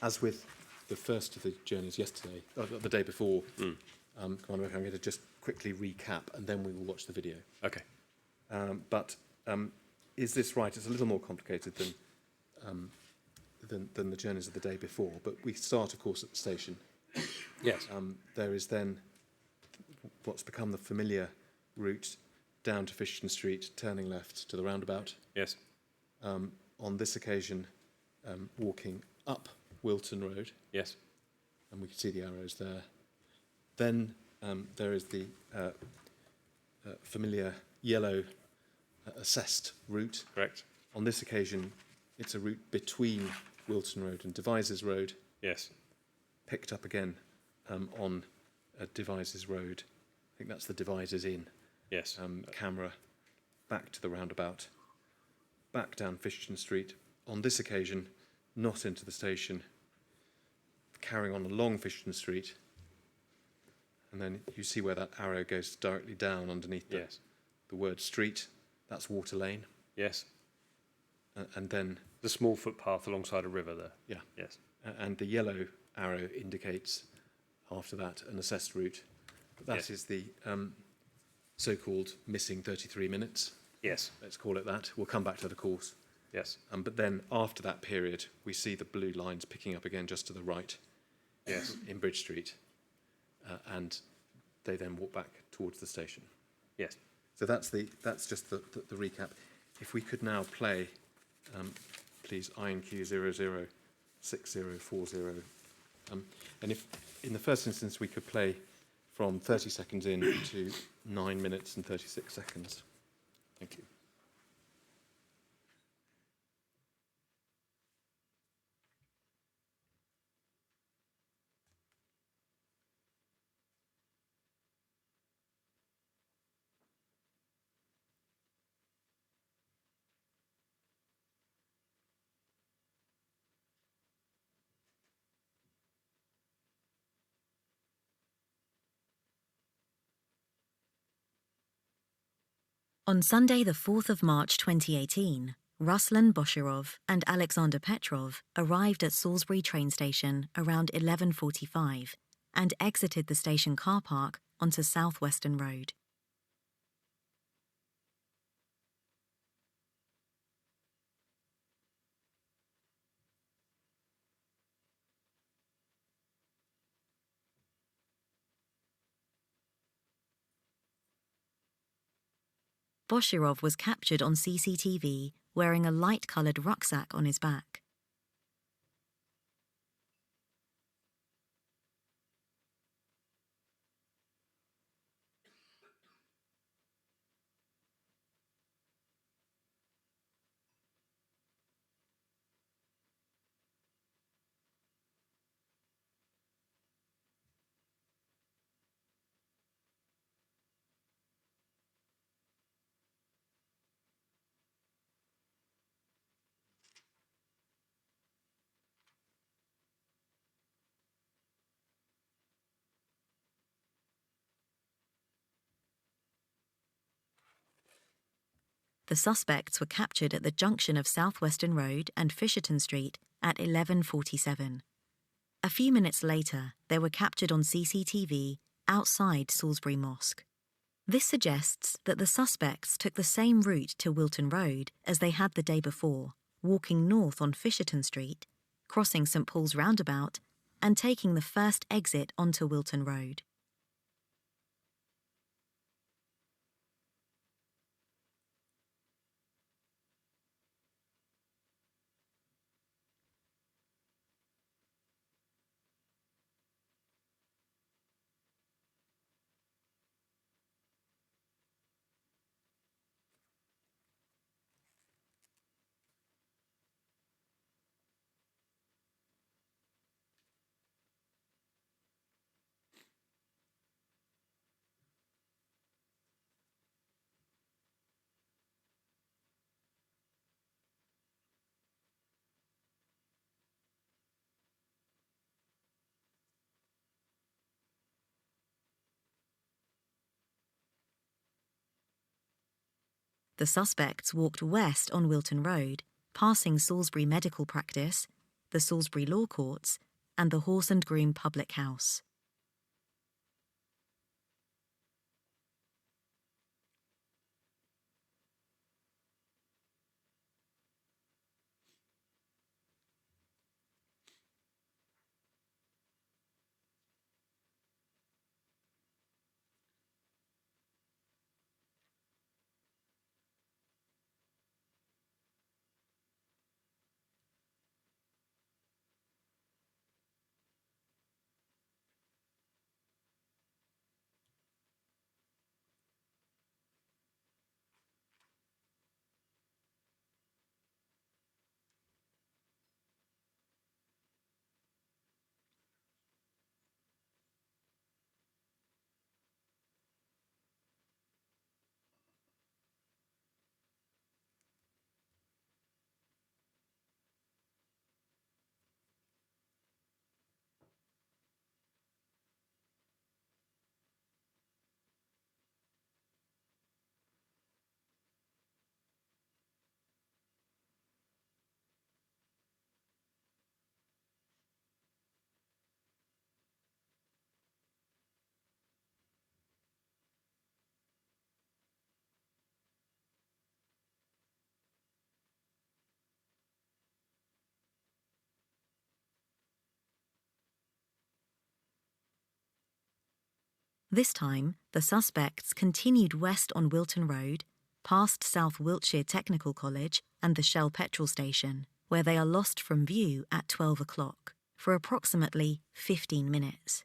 As with the first of the journeys yesterday, the day before, Commander Beck, I'm going to just quickly recap and then we will watch the video. Okay. But is this right? It's a little more complicated than the journeys of the day before. But we start, of course, at the station. Yes. There is then what's become the familiar route down to Fisherton Street, turning left to the roundabout. Yes. On this occasion, walking up Wilton Road, Yes. and we can see the arrows there. Then there is the familiar yellow assessed route. Correct. On this occasion, it's a route between Wilton Road and Devizes Road, Yes. picked up again on Devizes Road. I think that's the Devizes Inn. Yes. Camera back to the roundabout, back down Fisherton Street. On this occasion, not into the station, carrying on along Fisherton Street. And then you see where that arrow goes directly down underneath Yes. the word street. That's Water Lane. Yes. And then, The small footpath alongside a river there. yeah, Yes. and the yellow arrow indicates, after that, an assessed route. That Yes. is the so-called missing 33 minutes. Yes. Let's call it that. We'll come back to the course. Yes. But then, after that period, we see the blue lines picking up again just to the right Yes. in Bridge Street. And they then walk back towards the station. Yes. So that's just the recap. If we could now play, please, INQ 006040. And if, in the first instance, we could play from 30 seconds in to 9 minutes and 36 seconds. Thank you. On Sunday, the 4th of March 2018, Ruslan Boshirov and Alexander Petrov arrived at Salisbury train station around 11:45 and exited the station car park onto South Western Road. Boshirov was captured on CCTV wearing a light-coloured rucksack on his back. The suspects were captured at the junction of South Western Road and Fisherton Street at 11:47. A few minutes later, they were captured on CCTV outside Salisbury Mosque. This suggests that the suspects took the same route to Wilton Road as they had the day before, walking north on Fisherton Street, crossing St Paul's roundabout, and taking the first exit onto Wilton Road. the suspects walked west on Wilton Road, passing Salisbury Medical Practice, the Salisbury Law Courts, and the Horse and Groom Public House. This time, the suspects continued west on Wilton Road, past South Wiltshire Technical College and the Shell petrol station, where they are lost from view at 12 o'clock, for approximately 15 minutes.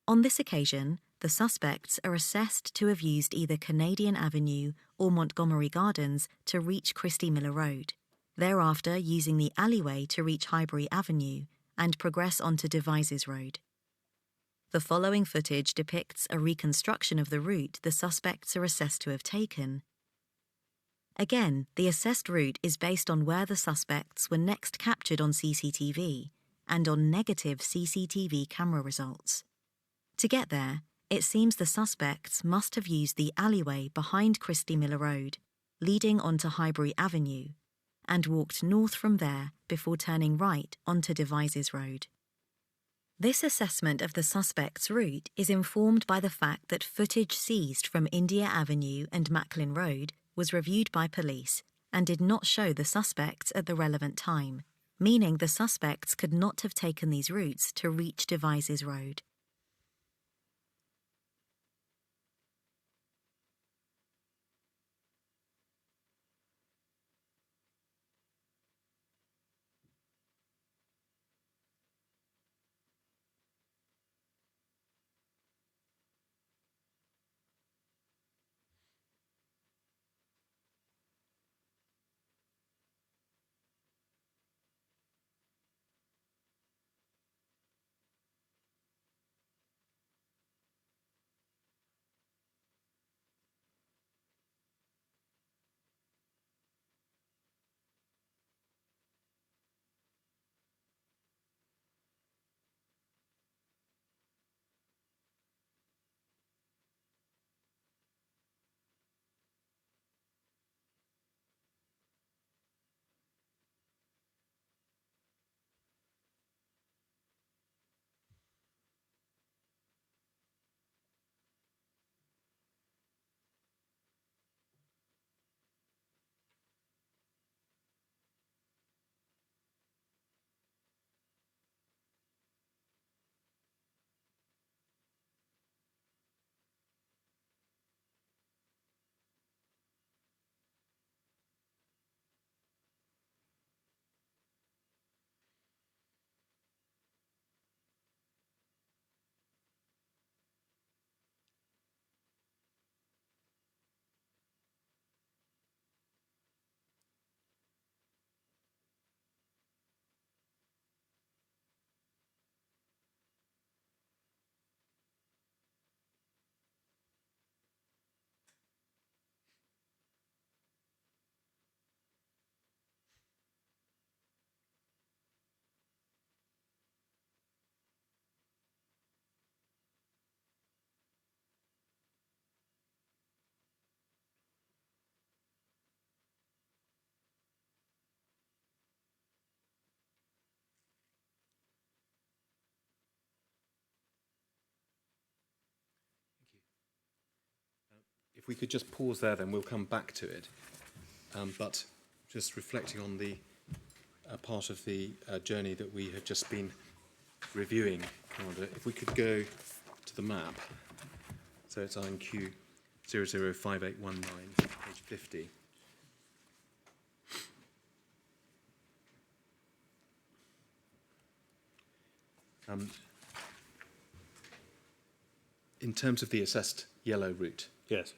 On this occasion, the suspects are assessed to have used either Canadian Avenue or Montgomery Gardens to reach Christy Miller Road, thereafter using the alleyway to reach Highbury Avenue and progress onto Devizes Road. The following footage depicts a reconstruction of the route the suspects are assessed to have taken. Again, the assessed route is based on where the suspects were next captured on CCTV and on negative CCTV camera results. To get there, it seems the suspects must have used the alleyway behind Christy Miller Road, leading onto Highbury Avenue, and walked north from there before turning right onto Devizes Road. This assessment of the suspect's route is informed by the fact that footage seized from India Avenue and Macklin Road was reviewed by police and did not show the suspects at the relevant time, meaning the suspects could not have taken these routes to reach Devizes Road. if we could just pause there, then we'll come back to it. But just reflecting on the part of the journey that we have just been reviewing, Commander, if we could go to the map. So it's INQ 005819, page 50. In terms of the assessed yellow route, Yes.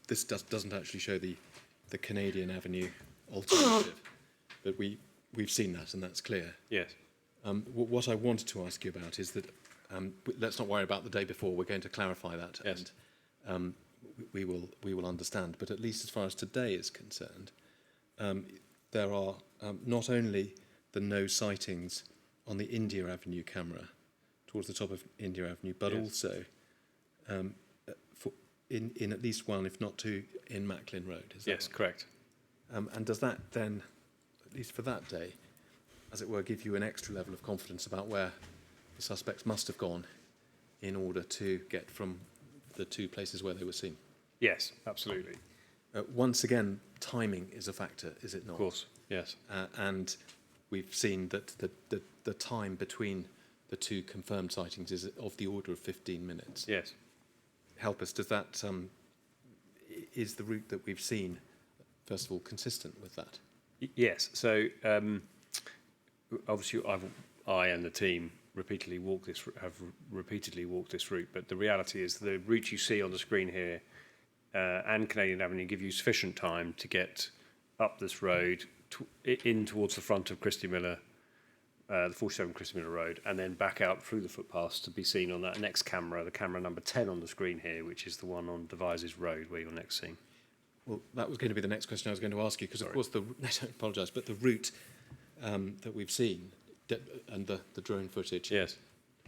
this doesn't actually show the Canadian Avenue alternative, but we've seen that, and that's clear. Yes. What I wanted to ask you about is that let's not worry about the day before. We're going to clarify that, Yes. and we will understand. But at least as far as today is concerned, there are not only the no sightings on the India Avenue camera towards the top of India Avenue, but Yes. also in at least one, if not two, in Macklin Road. Is that Yes, right? correct. And does that then, at least for that day, as it were, give you an extra level of confidence about where the suspects must have gone in order to get from the two places where they were seen? Yes, absolutely. Once again, timing is a factor, is it not? Of course. Yes. And we've seen that the time between the two confirmed sightings is of the order of 15 minutes. Yes. Help us, does that, is the route that we've seen, first of all, consistent with that? Yes. So obviously, I and the team have repeatedly walked this route. But the reality is, the route you see on the screen here and Canadian Avenue give you sufficient time to get up this road in towards the front of Christy Miller, the 47 Christy Miller Road, and then back out through the footpaths to be seen on that next camera, the camera number 10 on the screen here, which is the one on Devizes Road where you're next seen. Well, that was going to be the next question I was going to ask you, because, of course, I don't apologise, but the route that we've seen and the drone footage, Yes.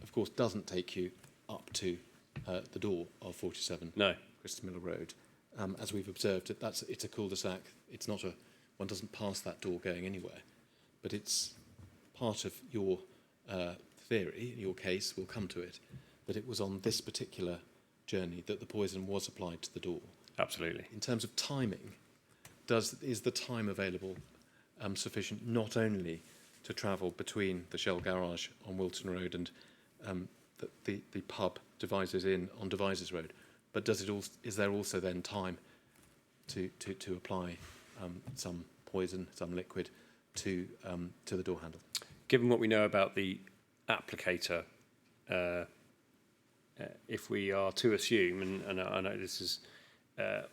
of course, doesn't take you up to the door of 47 No. Christy Miller Road. As we've observed, it's a cul-de-sac. It's not one doesn't pass that door going anywhere, but it's part of your theory, your case, we'll come to it, that it was on this particular journey that the poison was applied to the door. Absolutely. In terms of timing, is the time available sufficient not only to travel between the Shell garage on Wilton Road and the pub Devizes Inn on Devizes Road, but is there also then time to apply some poison, some liquid to the door handle? Given what we know about the applicator, if we are to assume, and I know this is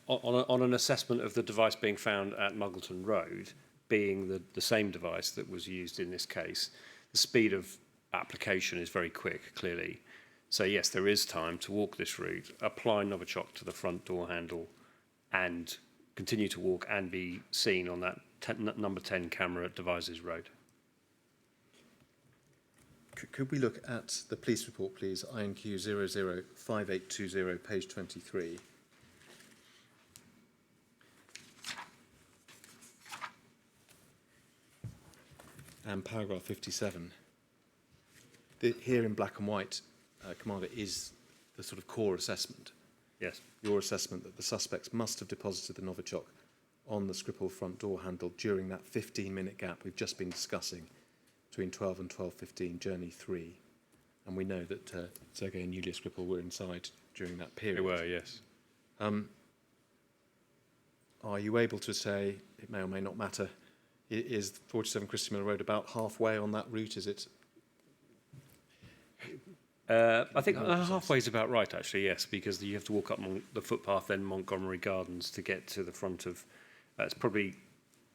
on an assessment of the device being found at Muggleton Road being the same device that was used in this case, the speed of application is very quick, clearly. So yes, there is time to walk this route, apply Novichok to the front door handle, and continue to walk and be seen on that number 10 camera at Devizes Road. Could we look at the police report, please? INQ 005820, page 23. And paragraph 57. Here in black and white, Commander, is the sort of core assessment. Yes. Your assessment that the suspects must have deposited the Novichok on the Scripple front door handle during that 15-minute gap we've just been discussing between 12 and 12:15, journey 3. And we know that Sergei and Yulia Scripple were inside during that period. They were, yes. Are you able to say, it may or may not matter, is 47 Christy Miller Road about halfway on that route? Is it? I think halfway is about right, actually, yes, because you have to walk up the footpath, then Montgomery Gardens to get to the front of. It's probably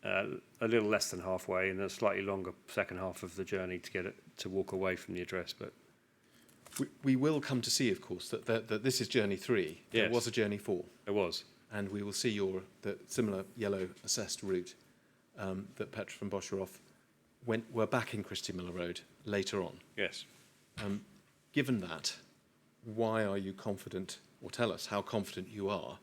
a little less than halfway, and a slightly longer second half of the journey to get it to walk away from the address. But We will come to see, of course, that this is journey 3. There Yes. was a journey 4. it was. And we will see the similar yellow assessed route that Petra and Boscherov were back in Christy Miller Road later on. Yes. Given that, why are you confident, or tell us how confident you are,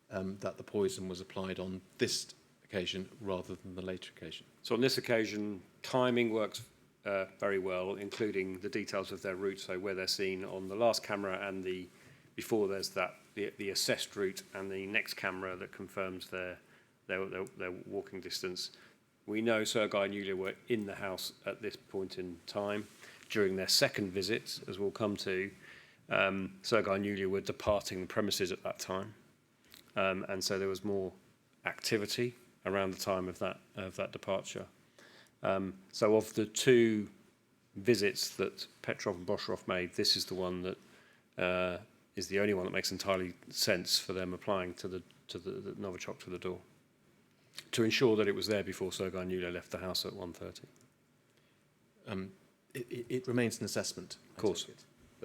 that the poison was applied on this occasion rather than the later occasion? So on this occasion, timing works very well, including the details of their route, so where they're seen on the last camera and before there's the assessed route and the next camera that confirms their walking distance. We know Sergei and Yulia were in the house at this point in time. During their second visit, as we'll come to, Sergei and Yulia were departing the premises at that time, and so there was more activity around the time of that departure. So of the two visits that Petrov and Boshrov made, this is the one that is the only one that makes entirely sense for them applying to the Novichok to the door, to ensure that it was there before Sergei and Yulia left the house at 1:30. It remains an assessment, Of course.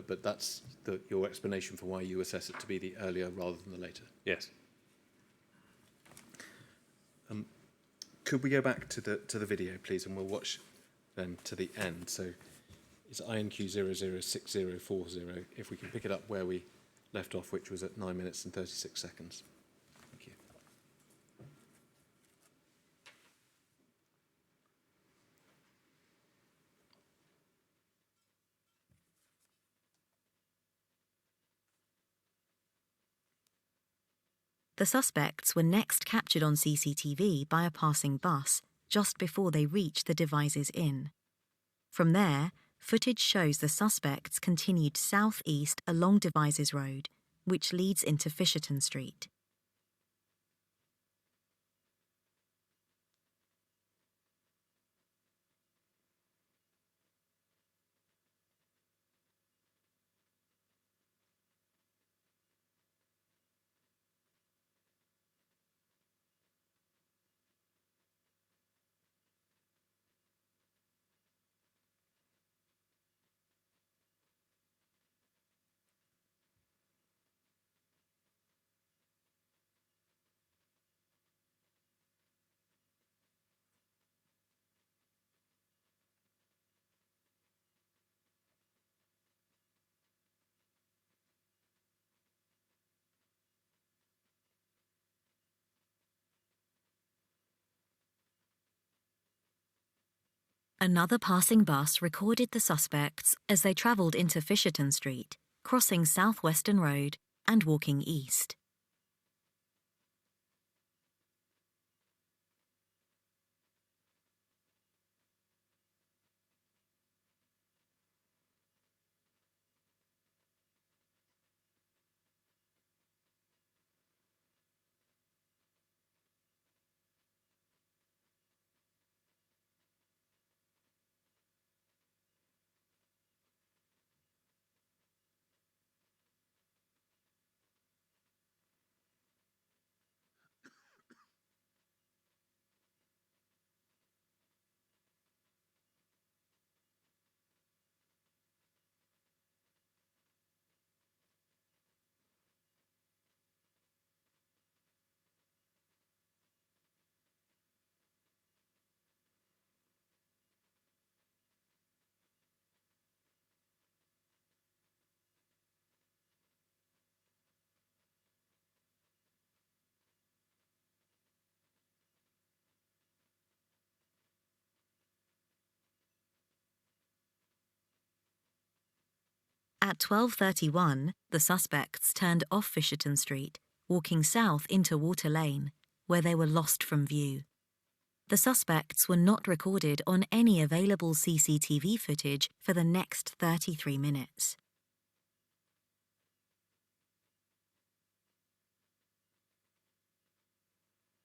but that's your explanation for why you assess it to be the earlier rather than the later. Yes. Could we go back to the video, please, and we'll watch then to the end. So it's INQ 006040. If we can pick it up where we left off, which was at 9 minutes and 36 seconds. Thank you. The suspects were next captured on CCTV by a passing bus just before they reached the Devises Inn. From there, footage shows the suspects continued southeast along Devises Road, which leads into Fisherton Street. Another passing bus recorded the suspects as they travelled into Fisherton Street, crossing South Western Road and walking east. At 12:31, the suspects turned off Fisherton Street, walking south into Water Lane, where they were lost from view. The suspects were not recorded on any available CCTV footage for the next 33 minutes.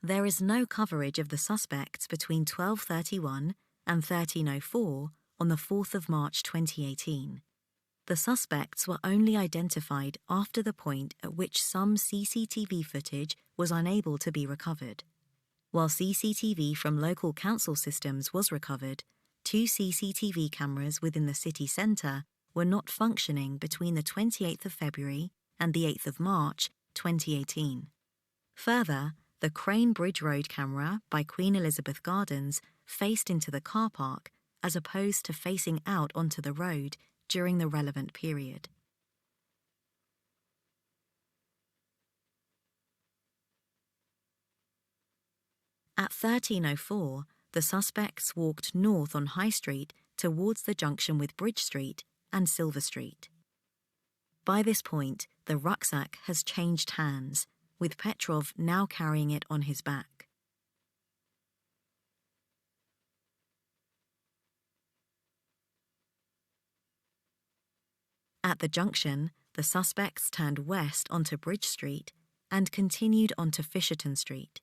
There is no coverage of the suspects between 12:31 and 13:04 on the 4th of March 2018. The suspects were only identified after the point at which some CCTV footage was unable to be recovered. While CCTV from local council systems was recovered, 2 CCTV cameras within the city centre were not functioning between the 28th of February and the 8th of March 2018. Further, the Crane Bridge Road camera by Queen Elizabeth Gardens faced into the car park as opposed to facing out onto the road during the relevant period. At 13:04, the suspects walked north on High Street towards the junction with Bridge Street and Silver Street. By this point, the rucksack has changed hands, with Petrov now carrying it on his back. At the junction, the suspects turned west onto Bridge Street and continued onto Fisherton Street.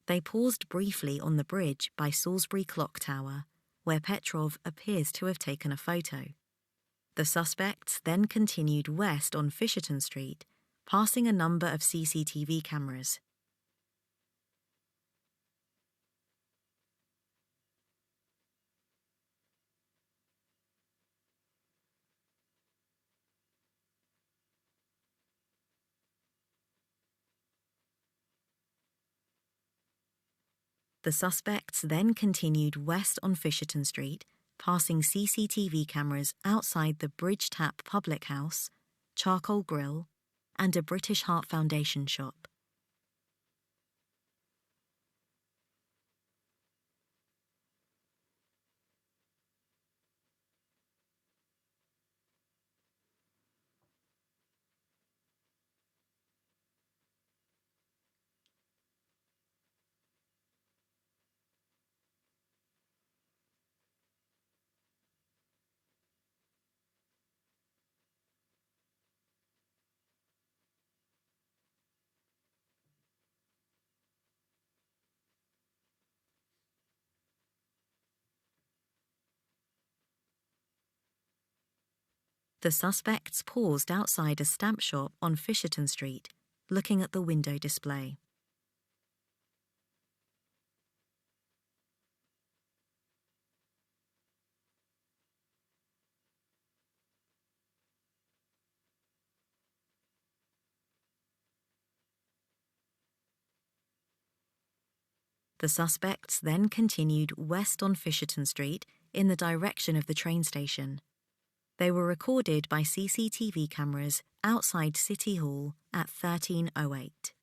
They paused briefly on the bridge by Salisbury Clock Tower, where Petrov appears to have taken a photo. The suspects then continued west on Fisherton Street, passing a number of CCTV cameras. The suspects then continued west on Fisherton Street, passing CCTV cameras outside the Bridge Tap Public House, Charcoal Grill, and a British Heart Foundation shop. The suspects paused outside a stamp shop on Fisherton Street, looking at the window display. The suspects then continued west on Fisherton Street in the direction of the train station. They were recorded by CCTV cameras outside City Hall at 13:08.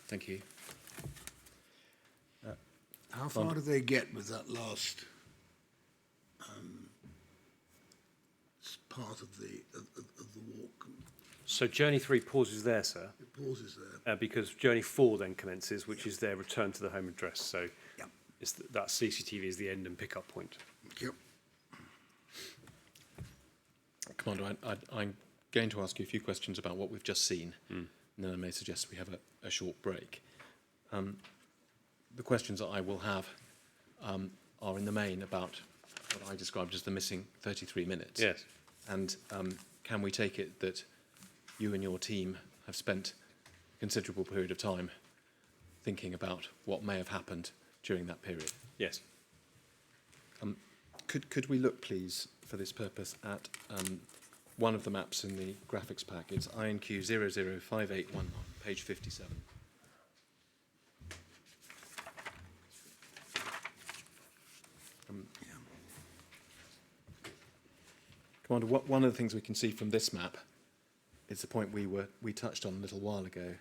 Thank you. How far do they get with that last part of the walk? So Journey 3 pauses there, sir, It pauses there. because Journey 4 then commences, which is their return to the home address. So Yep. that CCTV is the end and pick-up point. Yep. Commander, I'm going to ask you a few questions about what we've just seen, and then I may suggest we have a short break. The questions that I will have are in the main about what I described as the missing 33 minutes. Yes. And can we take it that you and your team have spent a considerable period of time thinking about what may have happened during that period? Yes. Could we look, please, for this purpose at one of the maps in the graphics pack. It's INQ 005819, page 57. Commander, one of the things we can see from this map is the point we touched on a little while ago.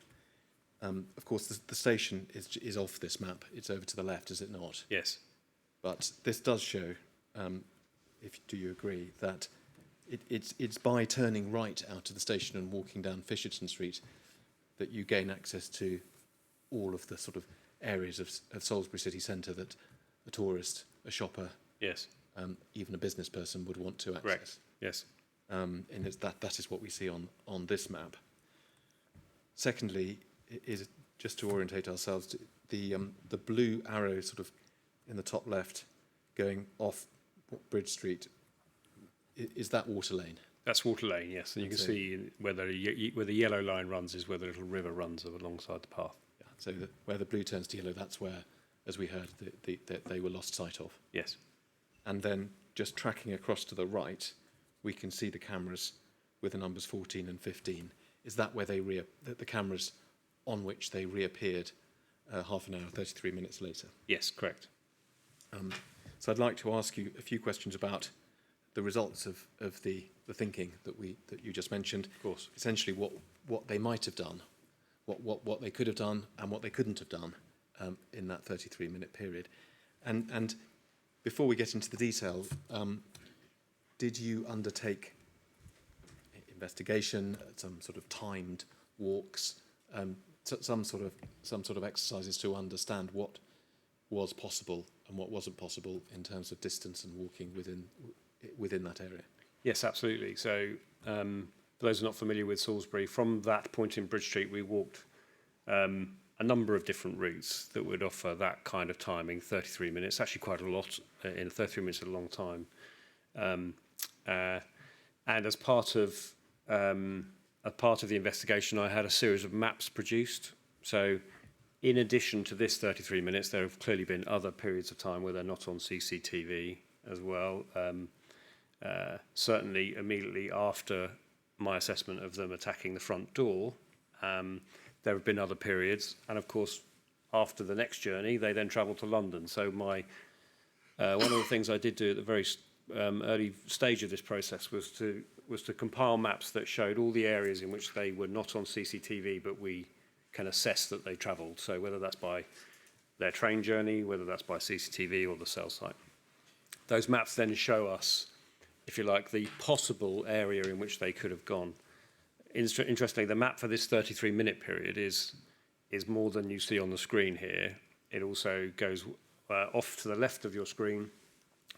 Of course, the station is off this map. It's over to the left, is it not? Yes. But this does show, do you agree, that it's by turning right out of the station and walking down Fisherton Street that you gain access to all of the sort of areas of Salisbury city centre that a tourist, a shopper, Yes. Even a business person would want to access. Correct. Yes. And that is what we see on this map. Secondly, is just to orientate ourselves, the blue arrow sort of in the top left going off Bridge Street, is that Water Lane? That's Water Lane, yes. And you can see where the yellow line runs is where the little river runs alongside the path. Yeah, so where the blue turns to yellow, that's where, as we heard, they were lost sight of. Yes. And then just tracking across to the right, we can see the cameras with the numbers 14 and 15. Is that where the cameras on which they reappeared half an hour, 33 minutes later? Yes, correct. So I'd like to ask you a few questions about the results of the thinking that you just mentioned. Of course. Essentially, what they might have done, what they could have done, and what they couldn't have done in that 33-minute period. And before we get into the detail, did you undertake investigation, some sort of timed walks, some sort of exercises to understand what was possible and what wasn't possible in terms of distance and walking within that area? Yes, absolutely. So for those who are not familiar with Salisbury, from that point in Bridge Street, we walked a number of different routes that would offer that kind of timing, 33 minutes, actually quite a lot. In 33 minutes is a long time. And as part of the investigation, I had a series of maps produced. So in addition to this 33 minutes, there have clearly been other periods of time where they're not on CCTV as well. Certainly immediately after my assessment of them attacking the front door, there have been other periods. And of course, after the next journey, they then travelled to London. So one of the things I did do at the very early stage of this process was to compile maps that showed all the areas in which they were not on CCTV, but we can assess that they travelled. So whether that's by their train journey, whether that's by CCTV or the cell site. Those maps then show us, if you like, the possible area in which they could have gone. Interestingly, the map for this 33-minute period is more than you see on the screen here. It also goes off to the left of your screen,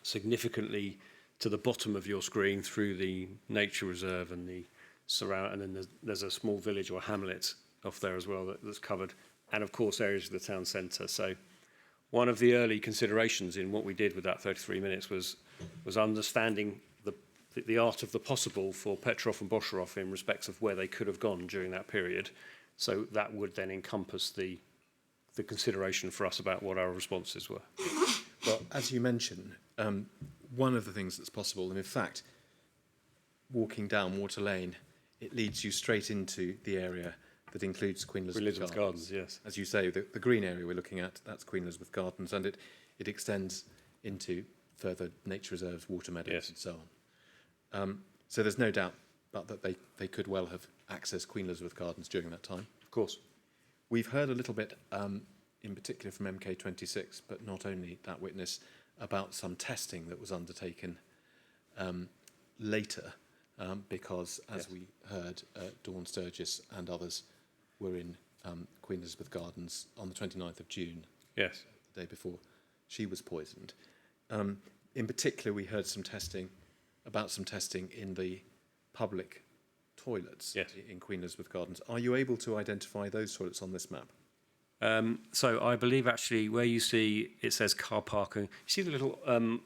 significantly to the bottom of your screen through the nature reserve and the surround, and then there's a small village or hamlet off there as well that's covered, and of course areas of the town centre. So one of the early considerations in what we did with that 33 minutes was understanding the art of the possible for Petrov and Bosherov in respects of where they could have gone during that period. So that would then encompass the consideration for us about what our responses were. Well, as you mentioned, one of the things that's possible, and in fact, walking down Water Lane, it leads you straight into the area that includes Queen Elizabeth Gardens. Yes. As you say, the green area we're looking at, that's Queen Elizabeth Gardens, and it extends into further nature reserves, water meadows, Yes. and so on. So there's no doubt but that they could well have accessed Queen Elizabeth Gardens during that time. Of course. We've heard a little bit, in particular from MK26, but not only that witness, about some testing that was undertaken later, because, as we heard, Dawn Sturgess and others were in Queen Elizabeth Gardens on the 29th of June, Yes. the day before she was poisoned. In particular, we heard some testing in the public toilets Yes. in Queen Elizabeth Gardens. Are you able to identify those toilets on this map? So I believe actually where you see it says car parking, you see the little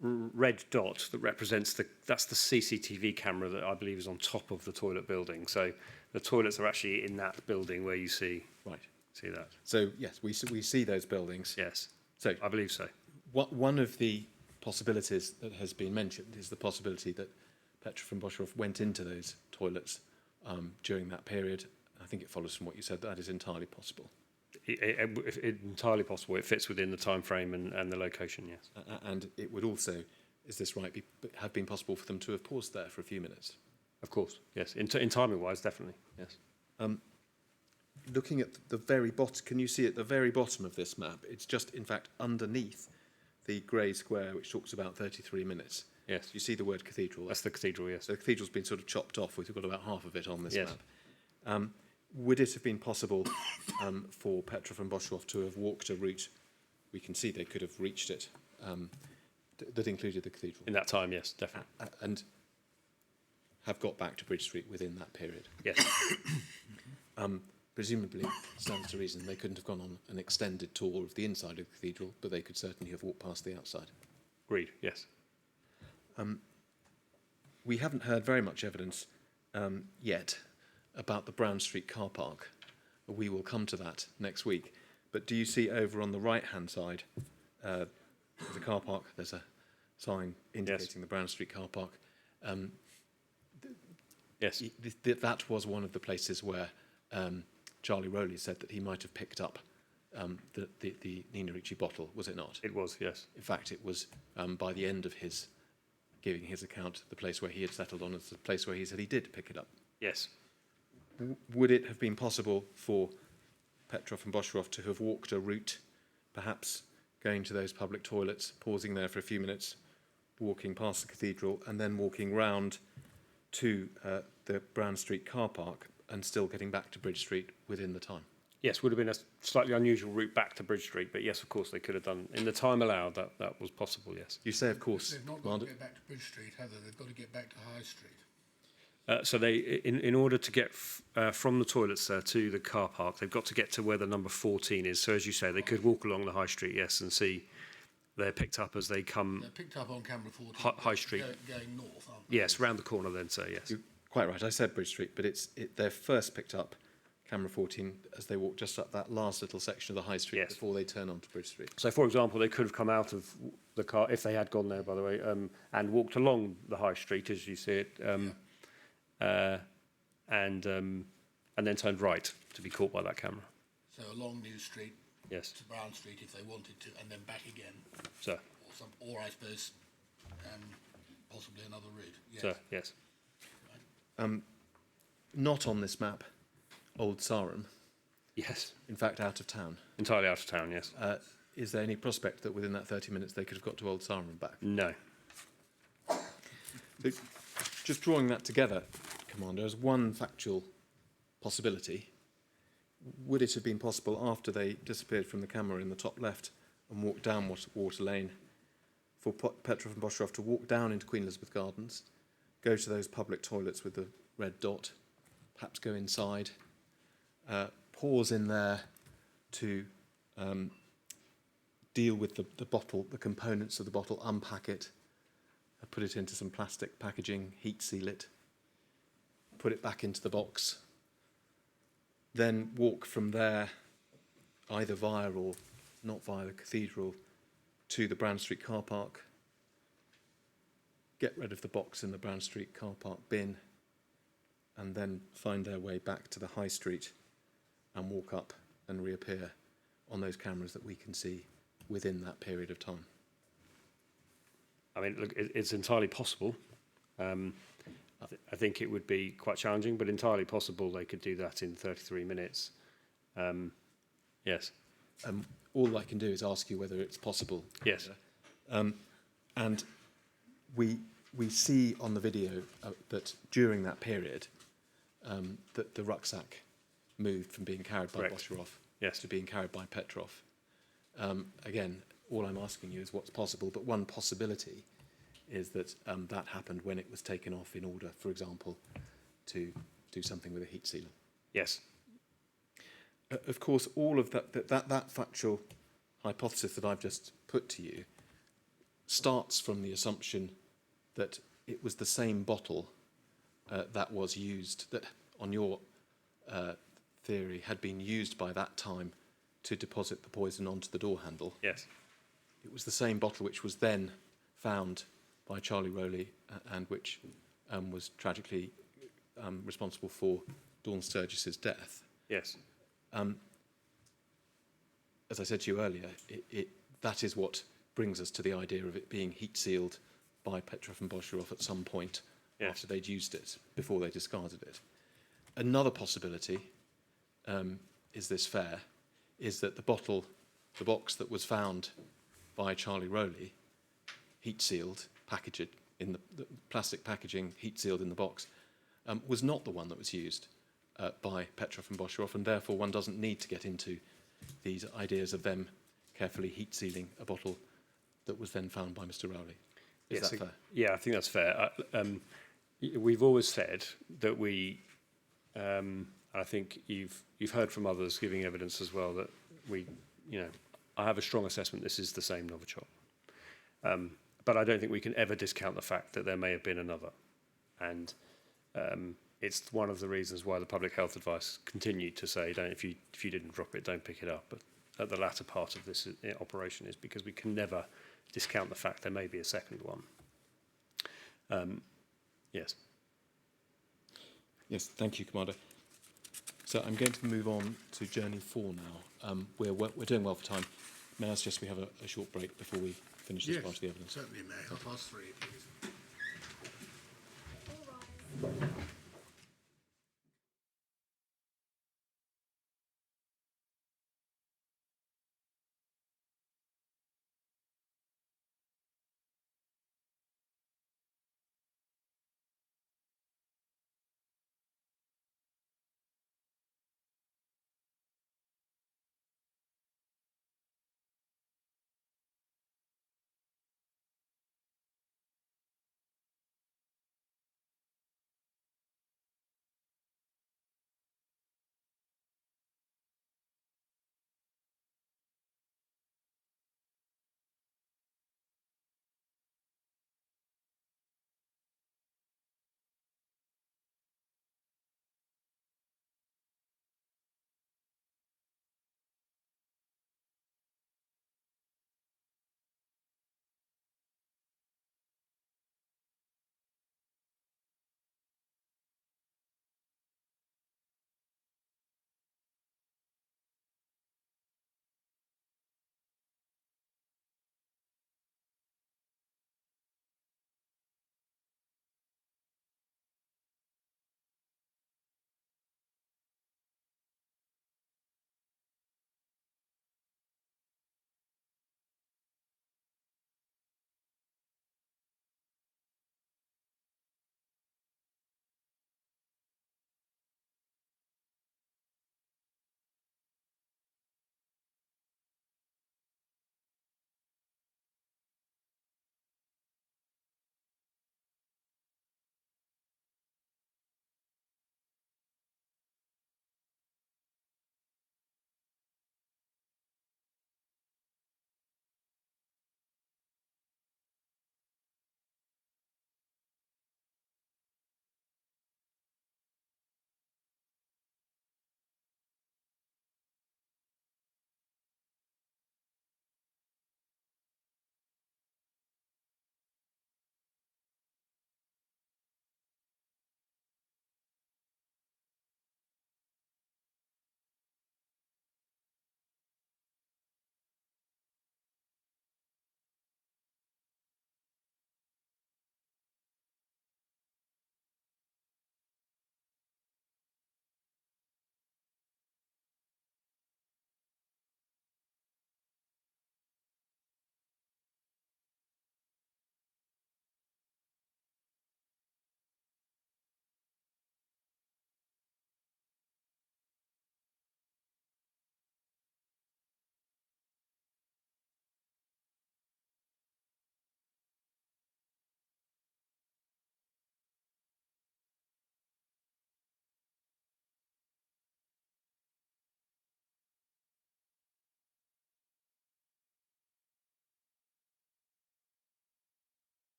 red dot that represents that's the CCTV camera that I believe is on top of the toilet building. So the toilets are actually in that building where you see that. So yes, we see those buildings. Yes. So I believe so. one of the possibilities that has been mentioned is the possibility that Petrov and Bosworth went into those toilets during that period. I think it follows from what you said that is entirely possible. It's entirely possible. It fits within the time frame and the location, yes. And it would also, is this right, have been possible for them to have paused there for a few minutes? Of course, yes. In timing-wise, definitely, yes. Looking at the very bottom, can you see at the very bottom of this map, it's just, in fact, underneath the grey square, which talks about 33 minutes. Yes. You see the word cathedral. That's the cathedral, yes. So the cathedral's been sort of chopped off. We've got about half of it on this Yes. map. Would it have been possible for Petrov and Bosworth to have walked a route? We can see they could have reached it, that included the cathedral. In that time, yes, definitely. And have got back to Bridge Street within that period. Yes. Presumably, stands to reason they couldn't have gone on an extended tour of the inside of the cathedral, but they could certainly have walked past the outside. Agreed, yes. We haven't heard very much evidence yet about the Brown Street car park. We will come to that next week. But do you see over on the right-hand side of the car park, there's a sign indicating the Brown Street car park. Yes. That was one of the places where Charlie Rowley said that he might have picked up the Nina Ricci bottle, was it not? It was, yes. In fact, it was by the end of his giving his account, the place where he had settled on as the place where he said he did pick it up. Yes. Would it have been possible for Petrov and Bosworth to have walked a route, perhaps going to those public toilets, pausing there for a few minutes, walking past the cathedral, and then walking round to the Brown Street car park and still getting back to Bridge Street within the time? Yes, would have been a slightly unusual route back to Bridge Street, but yes, of course, they could have done. In the time allowed, that was possible, yes. You say, of course, They've not got to get back to Bridge Street, have they? They've got to get back to High Street. So they, in order to get from the toilets there to the car park, they've got to get to where the number 14 is. So as you say, they could walk along the High Street, yes, and see they're picked up as they come. They're picked up on camera 14. High Street. Going north, aren't they? Yes, round the corner then, so yes. you're quite right. I said Bridge Street, but they're first picked up, camera 14, as they walk just up that last little section of the High Street Yes. before they turn onto Bridge Street. So, for example, they could have come out of the car, if they had gone there, by the way, and walked along the High Street, as you see it, and then turned right to be caught by that camera. So along New Street Yes. to Brown Street if they wanted to, and then back again. So, Or I suppose, possibly another route. Yes. so yes. Not on this map, Old Sarum, Yes. in fact out of town. Entirely out of town, yes. Is there any prospect that within that 30 minutes they could have got to Old Sarum and back? No. So, just drawing that together, Commander, as one factual possibility, would it have been possible after they disappeared from the camera in the top left and walked down Water Lane for Petrov and Bosworth to walk down into Queen Elizabeth Gardens, go to those public toilets with the red dot, perhaps go inside, pause in there to deal with the bottle, the components of the bottle, unpack it, put it into some plastic packaging, heat seal it, put it back into the box, then walk from there, either via or not via the cathedral, to the Brown Street car park, get rid of the box in the Brown Street car park bin, and then find their way back to the High Street and walk up and reappear on those cameras that we can see within that period of time. I mean, look, it's entirely possible. I think it would be quite challenging, but entirely possible they could do that in 33 minutes. Yes. All I can do is ask you whether it's possible. Yes. And we see on the video that during that period, that the rucksack moved from being carried by Correct. Bosworth Yes. to being carried by Petrov. Again, all I'm asking you is what's possible, but one possibility is that that happened when it was taken off in order, for example, to do something with a heat sealer. Yes. Of course, all of that factual hypothesis that I've just put to you starts from the assumption that it was the same bottle that was used, that on your theory had been used by that time to deposit the poison onto the door handle. Yes. It was the same bottle which was then found by Charlie Rowley and which was tragically responsible for Dawn Sturgess's death. Yes. As I said to you earlier, that is what brings us to the idea of it being heat sealed by Petroff and Boscherov at some point after they'd used it, before they discarded it. Another possibility, is this fair, is that the box that was found by Charlie Rowley, heat sealed, packaged in the plastic packaging, heat sealed in the box, was not the one that was used by Petroff and Boscherov, and therefore one doesn't need to get into these ideas of them carefully heat sealing a bottle that was then found by Mr. Rowley. Is that fair? Yeah, I think that's fair. We've always said that we, I think you've heard from others giving evidence as well that I have a strong assessment this is the same Novichok. But I don't think we can ever discount the fact that there may have been another. And it's one of the reasons why the public health advice continued to say, if you didn't drop it, don't pick it up. But at the latter part of this operation is because we can never discount the fact there may be a second one. Yes. Yes, thank you, Commander. So I'm going to move on to Journey 4 now. We're doing well for time. May I suggest we have a short break before we finish this part of the evidence? Certainly may. 3:30, please.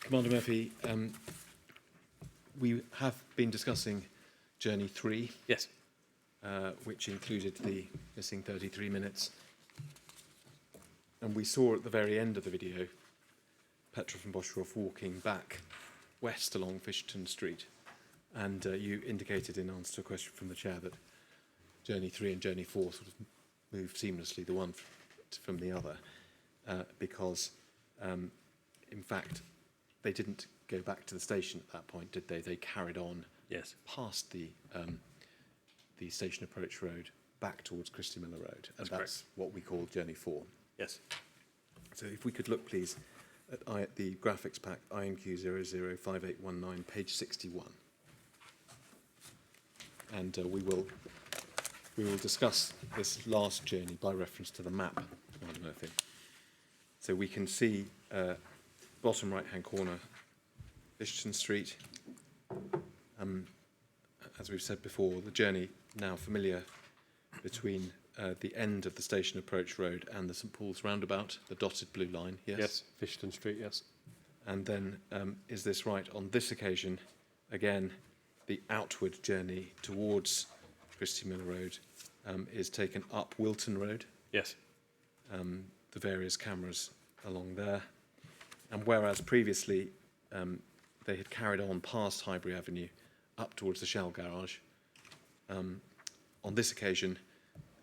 Commander Murphy, we have been discussing Journey 3, Yes. which included the missing 33 minutes. And we saw at the very end of the video Petra von Boscherhoff walking back west along Fisherton Street. And you indicated in answer to a question from the chair that Journey 3 and Journey 4 sort of moved seamlessly, the one from the other, because, in fact, they didn't go back to the station at that point, did they? They carried on Yes. past the station approach road back towards Christie Miller Road. And that's what we call Journey 4. Yes. So if we could look, please, at the graphics pack, INQ 005819, page 61. And we will discuss this last journey by reference to the map, Commander Murphy. So we can see bottom right-hand corner, Fisherton Street. As we've said before, the journey now familiar between the end of the station approach road and the St Paul's roundabout, the dotted blue line, yes? Yes. Fisherton Street, yes. And then, is this right, on this occasion, again, the outward journey towards Christie Miller Road is taken up Wilton Road, Yes. the various cameras along there. And whereas previously they had carried on past Highbury Avenue up towards the Shell garage, on this occasion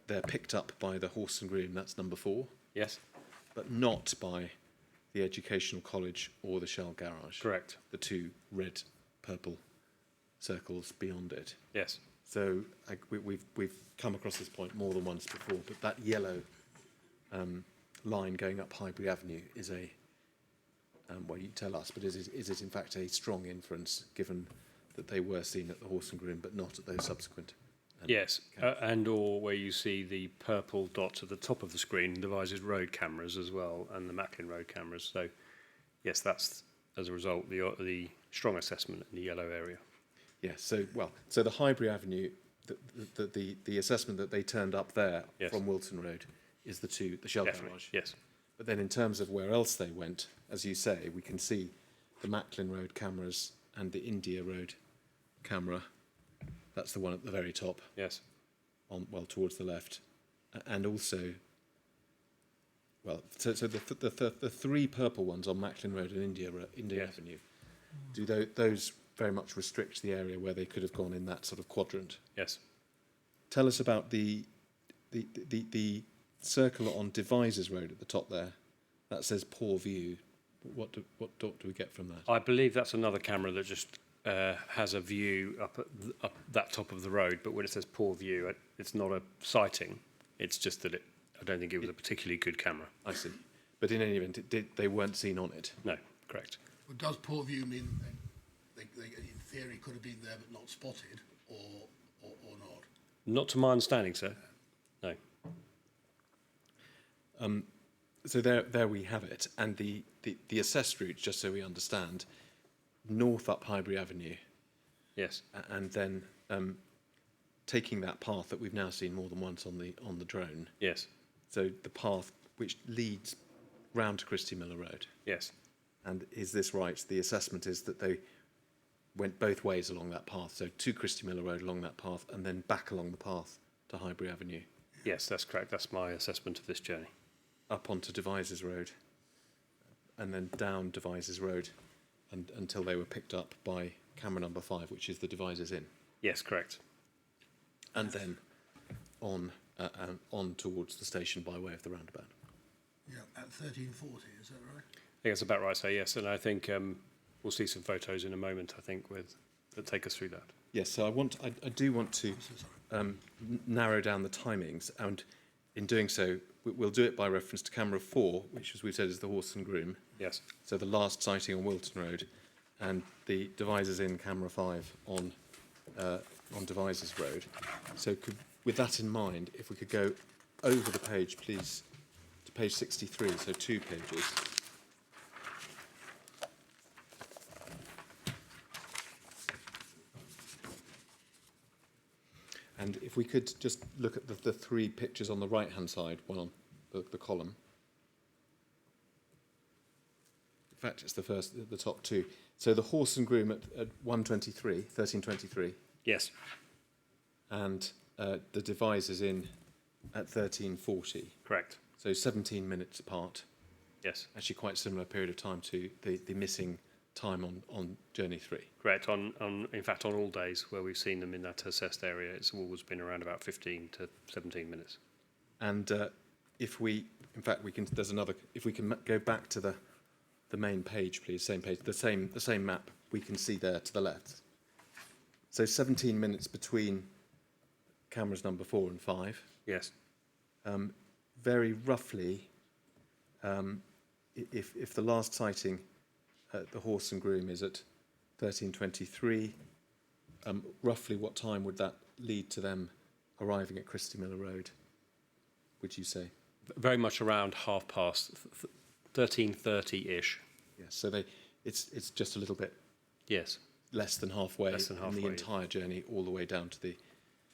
they're picked up by the Horse and Groom, that's number 4, Yes. but not by the Educational College or the Shell garage. Correct. The two red, purple circles beyond it. Yes. So we've come across this point more than once before, but that yellow line going up Highbury Avenue is a, well, you tell us, but is it in fact a strong inference, given that they were seen at the Horse and Groom, but not at those subsequent? Yes, and or where you see the purple dots at the top of the screen, Devizes Road cameras as well, and the Macklin Road cameras. So, yes, that's as a result the strong assessment in the yellow area. Yes. So the Highbury Avenue, the assessment that they turned up there Yes. from Wilton Road is the Shell Definitely. garage. Yes. But then in terms of where else they went, as you say, we can see the Macklin Road cameras and the India Road camera. That's the one at the very top, Yes. towards the left. And also, so the three purple ones on Macklin Road and India Yes. Avenue, do those very much restrict the area where they could have gone in that sort of quadrant? Yes. Tell us about the circle on Devizes Road at the top there. That says poor view. What dot do we get from that? I believe that's another camera that just has a view up that top of the road, but when it says poor view, it's not a sighting. It's just that I don't think it was a particularly good camera. I see. But in any event, they weren't seen on it. No, correct. Well, does poor view mean they in theory could have been there but not spotted, or not? Not to my understanding, sir. No. So there we have it. And the assessed route, just so we understand, north up Highbury Avenue, Yes. and then taking that path that we've now seen more than once on the drone. Yes. So the path which leads round to Christie Miller Road. Yes. And is this right? The assessment is that they went both ways along that path, so to Christie Miller Road along that path, and then back along the path to Highbury Avenue, Yes, that's correct. That's my assessment of this journey. up onto Devizes Road, and then down Devizes Road, and until they were picked up by camera number 5, which is the Devizes Inn, Yes, correct. and then on towards the station by way of the roundabout. Yeah, at 1340, is that right? I think that's about right, sir. Yes, and I think we'll see some photos in a moment. I think that take us through that. Yes, so I do want to narrow down the timings, and in doing so, we'll do it by reference to camera 4, which, as we've said, is the Horse and Groom. Yes. So the last sighting on Wilton Road, and the Devizes Inn camera 5 on Devizes Road. So with that in mind, if we could go over the page, please, to page 63, so 2 pages. And if we could just look at the 3 pictures on the right-hand side, one on the column. fact, it's the top two. So the horse and groom at 13:23, Yes. and the Devisers in at 13:40. Correct. So 17 minutes apart. Yes. Actually, quite similar period of time to the missing time on journey 3. Correct. In fact, on all days where we've seen them in that assessed area, it's always been around about 15 to 17 minutes. And if we can. There's another. If we can go back to the main page, please. Same page. The same map. We can see there to the left. So 17 minutes between cameras number 4 and 5. Yes. Very roughly, if the last sighting, the horse and groom, is at 13:23, roughly what time would that lead to them arriving at Christy Miller Road, would you say? Very much around 13:30-ish. Yes, so it's just a little bit Yes. less than halfway, Less than in halfway. the entire journey, all the way down to the...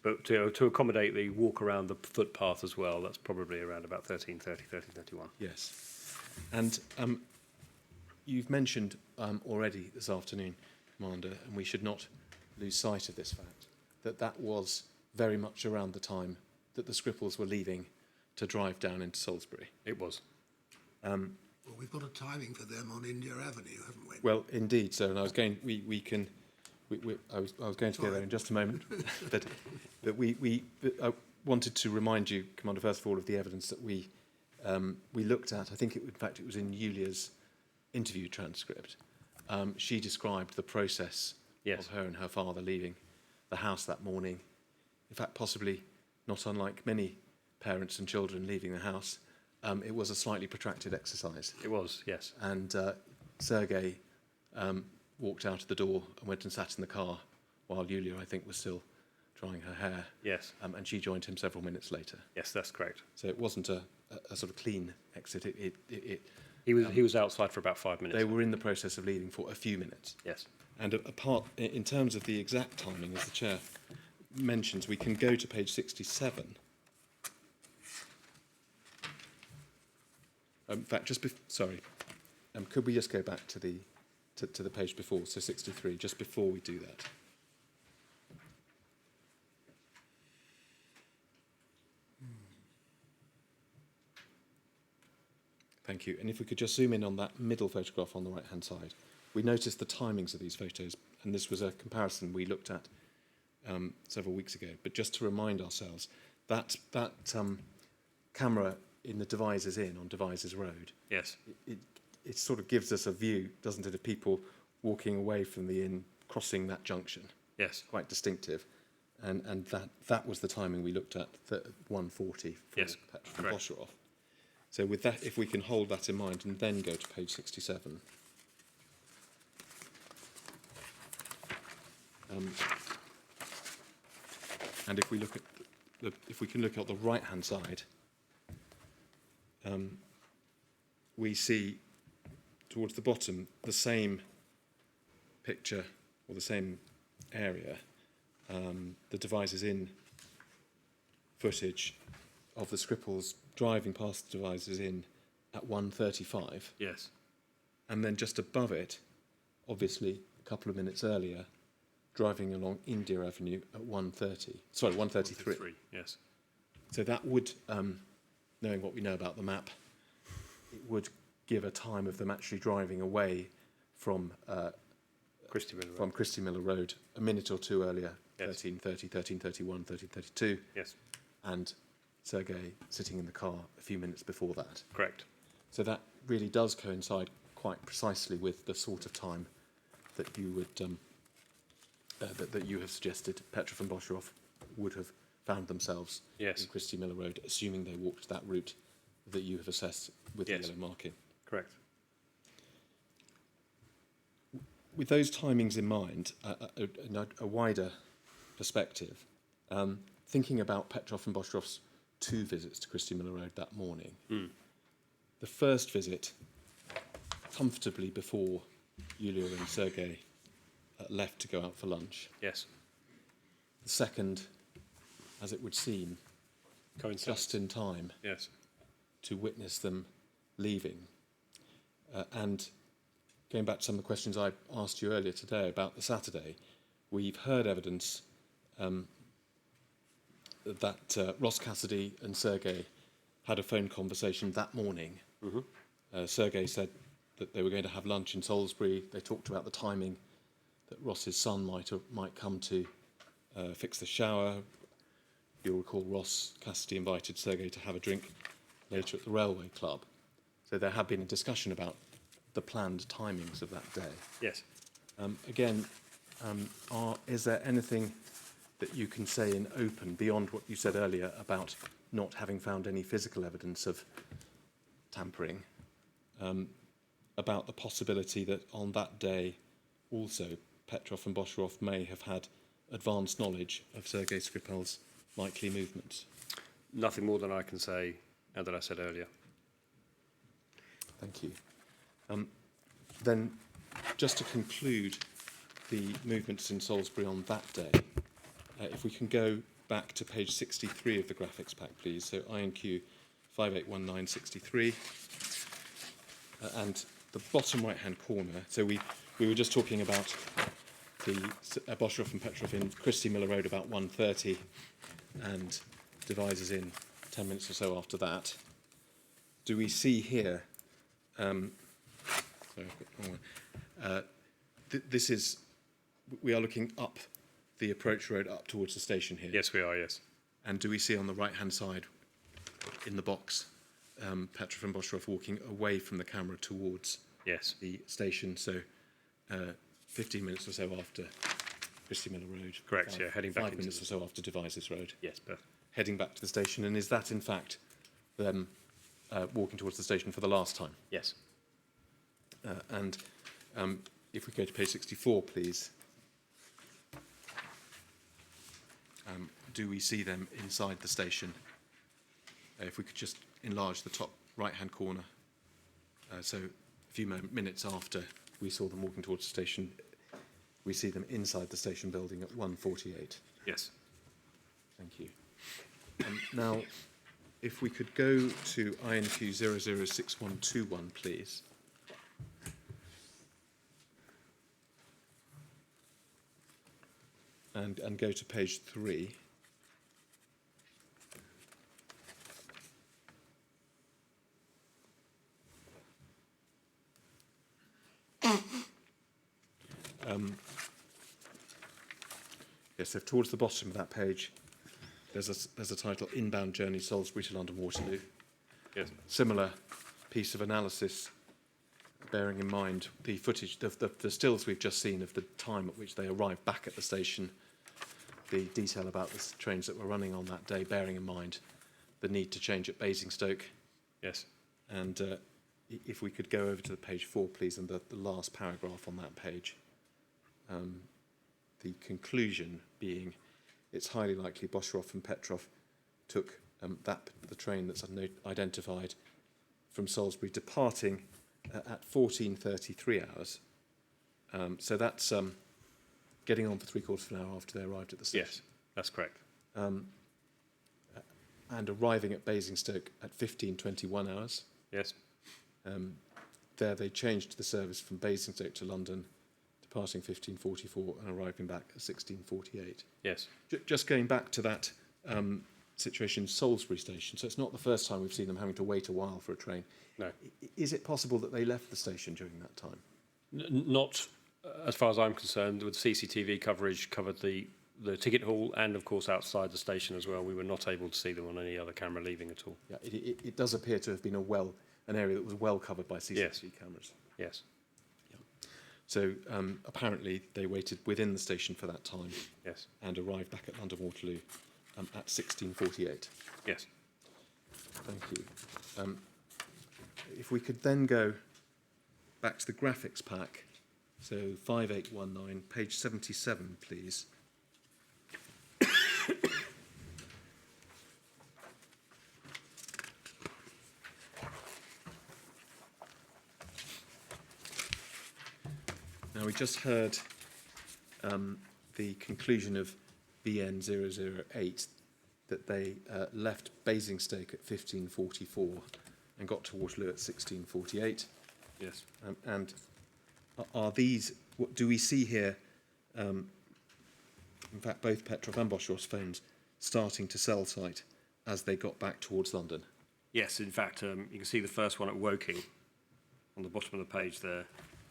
But to accommodate the walk around the footpath as well, that's probably around about 13:30, 13:31. Yes. And you've mentioned already this afternoon, Commander, and we should not lose sight of this fact, that was very much around the time that the Scripples were leaving to drive down into Salisbury. It was. Well, we've got a timing for them on India Avenue, haven't we? Well, indeed, sir, and I was going. I was going to go there in just a moment, but I wanted to remind you, Commander, first of all, of the evidence that we looked at. I think in fact it was in Yulia's interview transcript. She described the process of her and her father leaving the house that morning. In fact, possibly not unlike many parents and children leaving the house. It was a slightly protracted exercise. It was, yes. And Sergei walked out of the door and went and sat in the car while Yulia, I think, was still drying her hair. Yes. And she joined him several minutes later. Yes, that's correct. So it wasn't a sort of clean exit. He was outside for about 5 minutes. They were in the process of leaving for a few minutes. Yes. And apart, in terms of the exact timing, as the Chair mentions, we can go to page 67. In fact, could we just go back to the page before, so 63, just before we do that? Thank you. And if we could just zoom in on that middle photograph on the right-hand side. We noticed the timings of these photos, and this was a comparison we looked at several weeks ago. But just to remind ourselves, that camera in the Devisers Inn on Devisers Road, Yes. it sort of gives us a view, doesn't it, of people walking away from the inn, crossing that junction. Yes. Quite distinctive. And that was the timing we looked at, 1:40 for Yes, Petrov and correct. Bosherov. So with that, if we can hold that in mind and then go to page 67. And if we look at if we can look at the right-hand side, we see towards the bottom the same picture or the same area, the Devisers Inn footage of the Scripples driving past the Devisers Inn at 1:35, Yes. and then just above it, obviously a couple of minutes earlier, driving along India Avenue at 1:33. Yes. So that would, knowing what we know about the map, it would give a time of them actually driving away from Christy Miller Road. from Christy Miller Road a minute or two earlier, Yes. 13:30, 13:31, 13:32, Yes. and Sergei sitting in the car a few minutes before that. Correct. So that really does coincide quite precisely with the sort of time that you would that you have suggested Petrov and Bosherov would have found themselves Yes. in Christy Miller Road, assuming they walked that route that you have assessed with Yes. the yellow marking. Correct. With those timings in mind, a wider perspective, thinking about Petrov and Bosherov's 2 visits to Christy Miller Road that morning, the first visit, comfortably before Yulia and Sergei left to go out for lunch. Yes. The second, as it would seem, Coincides. just in time Yes. to witness them leaving. And going back to some of the questions I asked you earlier today about the Saturday, we've heard evidence that Ross Cassidy and Sergei had a phone conversation that morning. Sergei said that they were going to have lunch in Salisbury. They talked about the timing that Ross's son might come to fix the shower. You'll recall Ross Cassidy invited Sergei to have a drink later at the railway club. So there had been a discussion about the planned timings of that day. Yes. Again, is there anything that you can say in open beyond what you said earlier about not having found any physical evidence of tampering, about the possibility that on that day also Petrov and Bosherov may have had advanced knowledge of Sergei Skripal's likely movements? Nothing more than I can say and that I said earlier. Thank you. Then, just to conclude the movements in Salisbury on that day, if we can go back to page 63 of the graphics pack, please. So INQ 581963. And the bottom right-hand corner, so we were just talking about the Bosherov and Petrov in Christie Miller Road about 1:30 and Devizes in 10 minutes or so after that. Do we see here, this is, we are looking up the approach road up towards the station here. Yes, we are, yes. And do we see on the right-hand side in the box Petrov and Bosherov walking away from the camera towards Yes. the station? So 15 minutes or so after Christie Miller Road. Correct, yeah, heading back 5 into minutes or so after Devizes Road. Yes, perfect. Heading back to the station. And is that, in fact, them walking towards the station for the last time? Yes. And if we go to page 64, please. Do we see them inside the station? If we could just enlarge the top right-hand corner. So a few minutes after we saw them walking towards the station, we see them inside the station building at 1:48. Yes. Thank you. Now, if we could go to INQ 006121, please. And go to page 3. Yes, so towards the bottom of that page, there's a title, Inbound Journey Salisbury to London Waterloo. Yes. Similar piece of analysis, bearing in mind the footage, the stills we've just seen of the time at which they arrived back at the station, the detail about the trains that were running on that day, bearing in mind the need to change at Basingstoke. Yes. And if we could go over to page 4, please, and the last paragraph on that page. The conclusion being, it's highly likely Bosherov and Petrov took the train that's identified from Salisbury, departing at 14:33 hours. So that's getting on for 3/4 of an hour after they arrived at the station. Yes, that's correct. And arriving at Basingstoke at 15:21 hours. Yes. There they changed the service from Basingstoke to London, departing 15:44 and arriving back at 16:48. Yes. Just going back to that situation in Salisbury Station, so it's not the first time we've seen them having to wait a while for a train. No. Is it possible that they left the station during that time? Not, as far as I'm concerned, with CCTV coverage covered the ticket hall and, of course, outside the station as well. We were not able to see them on any other camera leaving at all. Yeah, it does appear to have been an area that was well covered by CCTV cameras. Yes. So apparently they waited within the station for that time. Yes. And arrived back at London Waterloo at 16:48. Yes. Thank you. If we could then go back to the graphics pack, so 5819, page 77, please. Now, we just heard the conclusion of BN 008 that they left Basingstoke at 15:44 and got to Waterloo at 16:48. Yes. And are these, what do we see here, in fact, both Petrov and Boshoff's phones starting to cell site as they got back towards London? Yes, in fact, you can see the first one at Woking on the bottom of the page there,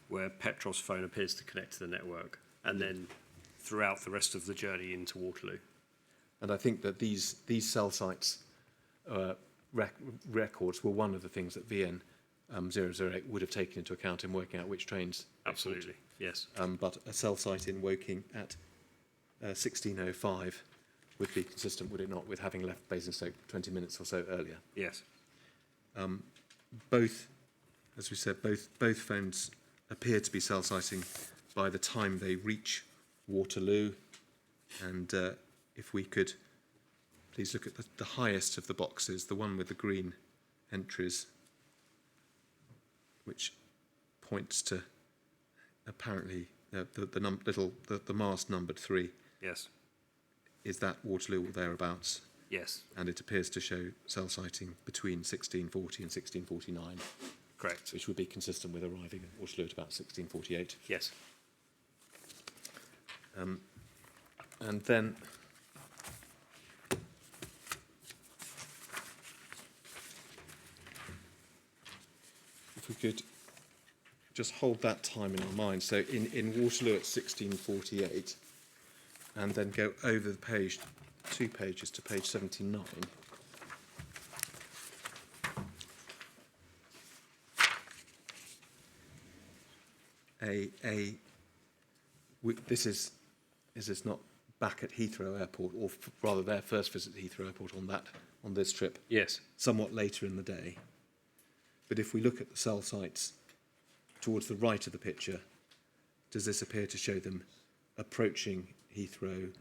where Petrov's phone appears to connect to the network, and then throughout the rest of the journey into Waterloo. And I think that these cell sites records were one of the things that VN 008 would have taken into account in working out which trains. Absolutely, yes. But a cell site in Woking at 16:05 would be consistent, would it not, with having left Basingstoke 20 minutes or so earlier? Yes. Both, as we said, both phones appear to be cell siting by the time they reach Waterloo. And if we could please look at the highest of the boxes, the one with the green entries, which points to apparently the mast numbered 3. Yes. Is that Waterloo or thereabouts? Yes. And it appears to show cell sighting between 1640 and 1649, Correct. which would be consistent with arriving at Waterloo at about 1648. Yes. And then if we could just hold that time in our mind. So in Waterloo at 1648, and then go over the page, 2 pages to page 79. This is not back at Heathrow Airport, or rather their first visit to Heathrow Airport on this trip, Yes. somewhat later in the day. But if we look at the cell sites towards the right of the picture, does this appear to show them approaching Heathrow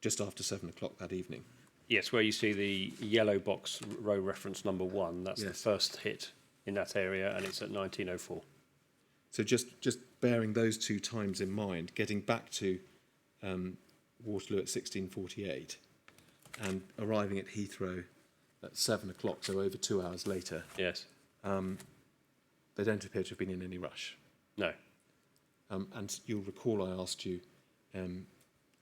just after 7 o'clock that evening? Yes, where you see the yellow box row reference number 1, that's the Yes. first hit in that area, and it's at 19:04. So just bearing those 2 times in mind, getting back to Waterloo at 1648 and arriving at Heathrow at 7 o'clock, so over 2 hours later, Yes. they don't appear to have been in any rush. No. And you'll recall I asked you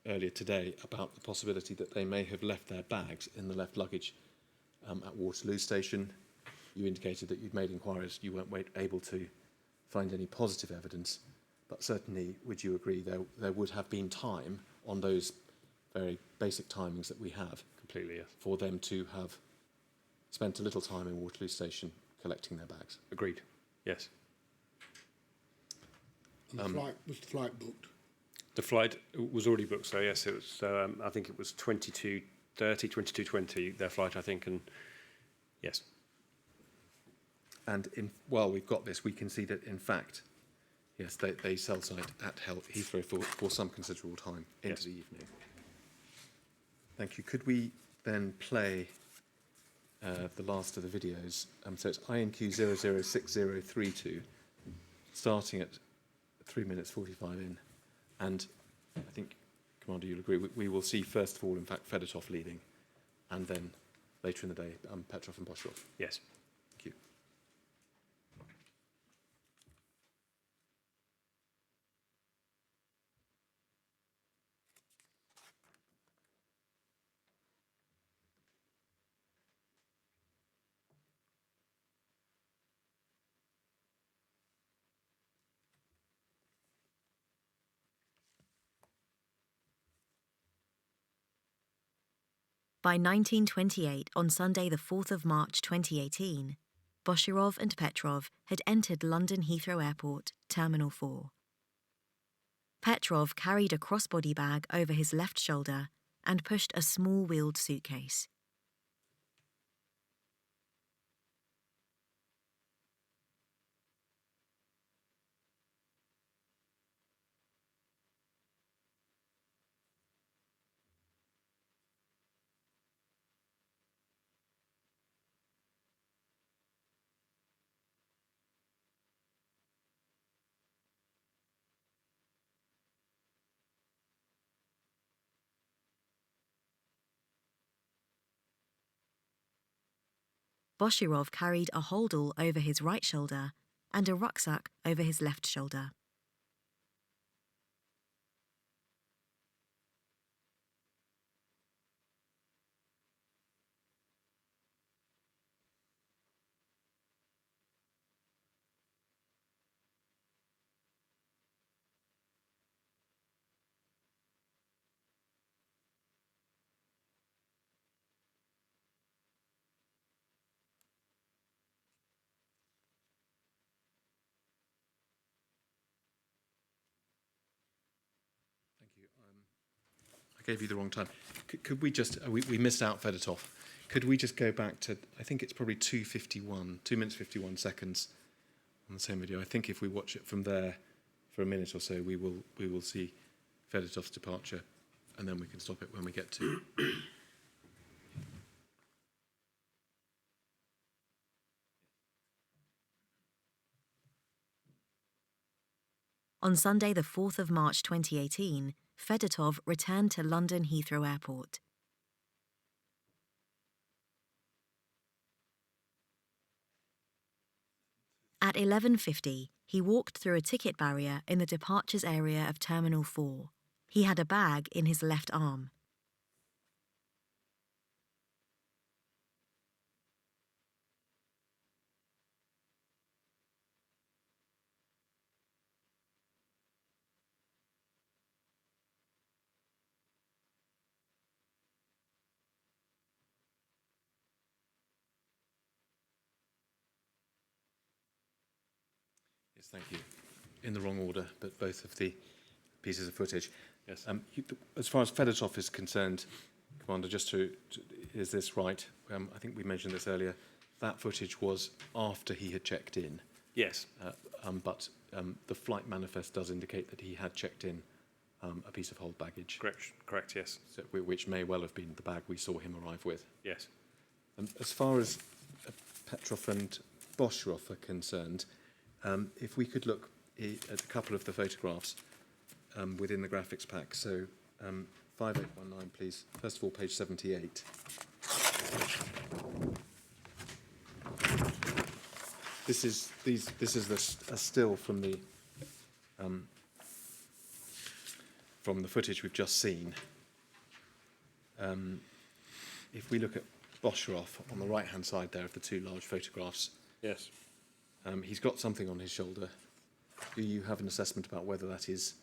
earlier today about the possibility that they may have left their bags in the left luggage at Waterloo Station. You indicated that you'd made inquiries, you weren't able to find any positive evidence, but certainly would you agree there would have been time on those very basic timings that we have Completely, yes. for them to have spent a little time in Waterloo Station collecting their bags? Agreed. Yes. And was the flight booked? The flight was already booked, so yes, it was. I think it was 22:30, 22:20, their flight, I think, and yes. And while we've got this, we can see that, in fact, yes, they cell site at Heathrow for some considerable time into the evening. Thank you. Could we then play the last of the videos? So it's INQ 006032, starting at 3 minutes 45 in. And I think, Commander, you'll agree, we will see, first of all, in fact, Fedotov leading, and then later in the day, Petrov and Boshoff. Yes. Thank you. By 1928, on Sunday the 4th of March 2018, Boshirov and Petrov had entered London Heathrow Airport, Terminal 4. Petrov carried a crossbody bag over his left shoulder and pushed a small-wheeled suitcase. Boshirov carried a holdall over his right shoulder and a rucksack over his left shoulder. gave you the wrong time. Could we just, we missed out Fedotov. Could we just go back to, I think it's probably 2:51, 2 minutes 51 seconds on the same video. I think if we watch it from there for a minute or so, we will see Fedotov's departure, and then we can stop it when we get to. On Sunday, the 4th of March 2018, Fedotov returned to London Heathrow Airport. At 11:50, he walked through a ticket barrier in the departures area of Terminal 4. He had a bag in his left arm. Yes, thank you. In the wrong order, but both of the pieces of footage. Yes. As far as Fedotov is concerned, Commander, is this right? I think we mentioned this earlier. That footage was after he had checked in. Yes. But the flight manifest does indicate that he had checked in a piece of hold baggage. Correct, yes. So, which may well have been the bag we saw him arrive with. Yes. As far as Petrov and Boshrov are concerned, if we could look at a couple of the photographs within the graphics pack. So 5819, please. First of all, page 78. This is a still from the footage we've just seen. If we look at Boshrov on the right-hand side there of the two large photographs, Yes. he's got something on his shoulder. Do you have an assessment about whether that is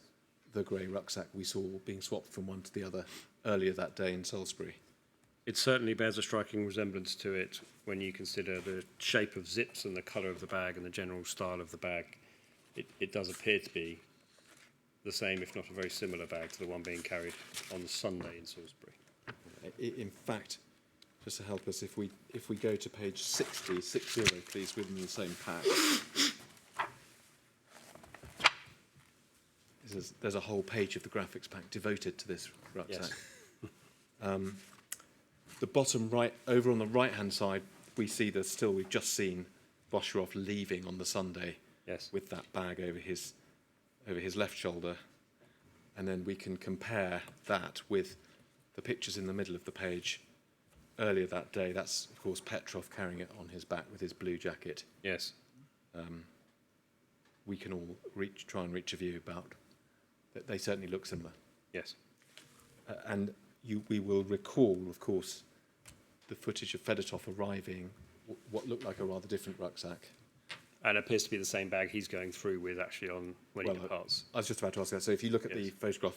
the grey rucksack we saw being swapped from one to the other earlier that day in Salisbury? It certainly bears a striking resemblance to it when you consider the shape of zips and the colour of the bag and the general style of the bag. It does appear to be the same, if not a very similar bag to the one being carried on Sunday in Salisbury. In fact, just to help us, if we go to page 60, please, within the same pack. There's a whole page of the graphics pack devoted to this rucksack. Yes. The bottom right, over on the right-hand side, we see the still we've just seen Boshrov leaving on the Sunday. Yes. With that bag over his left shoulder, and then we can compare that with the pictures in the middle of the page earlier that day. That's of course Petrov carrying it on his back with his blue jacket. Yes. We can all try and reach a view about that. They certainly look similar. Yes. And we will recall, of course, the footage of Fedotov arriving, what looked like a rather different rucksack. And it appears to be the same bag he's going through with actually on when he departs. I was just about to ask that. So if you look at Yes. the photograph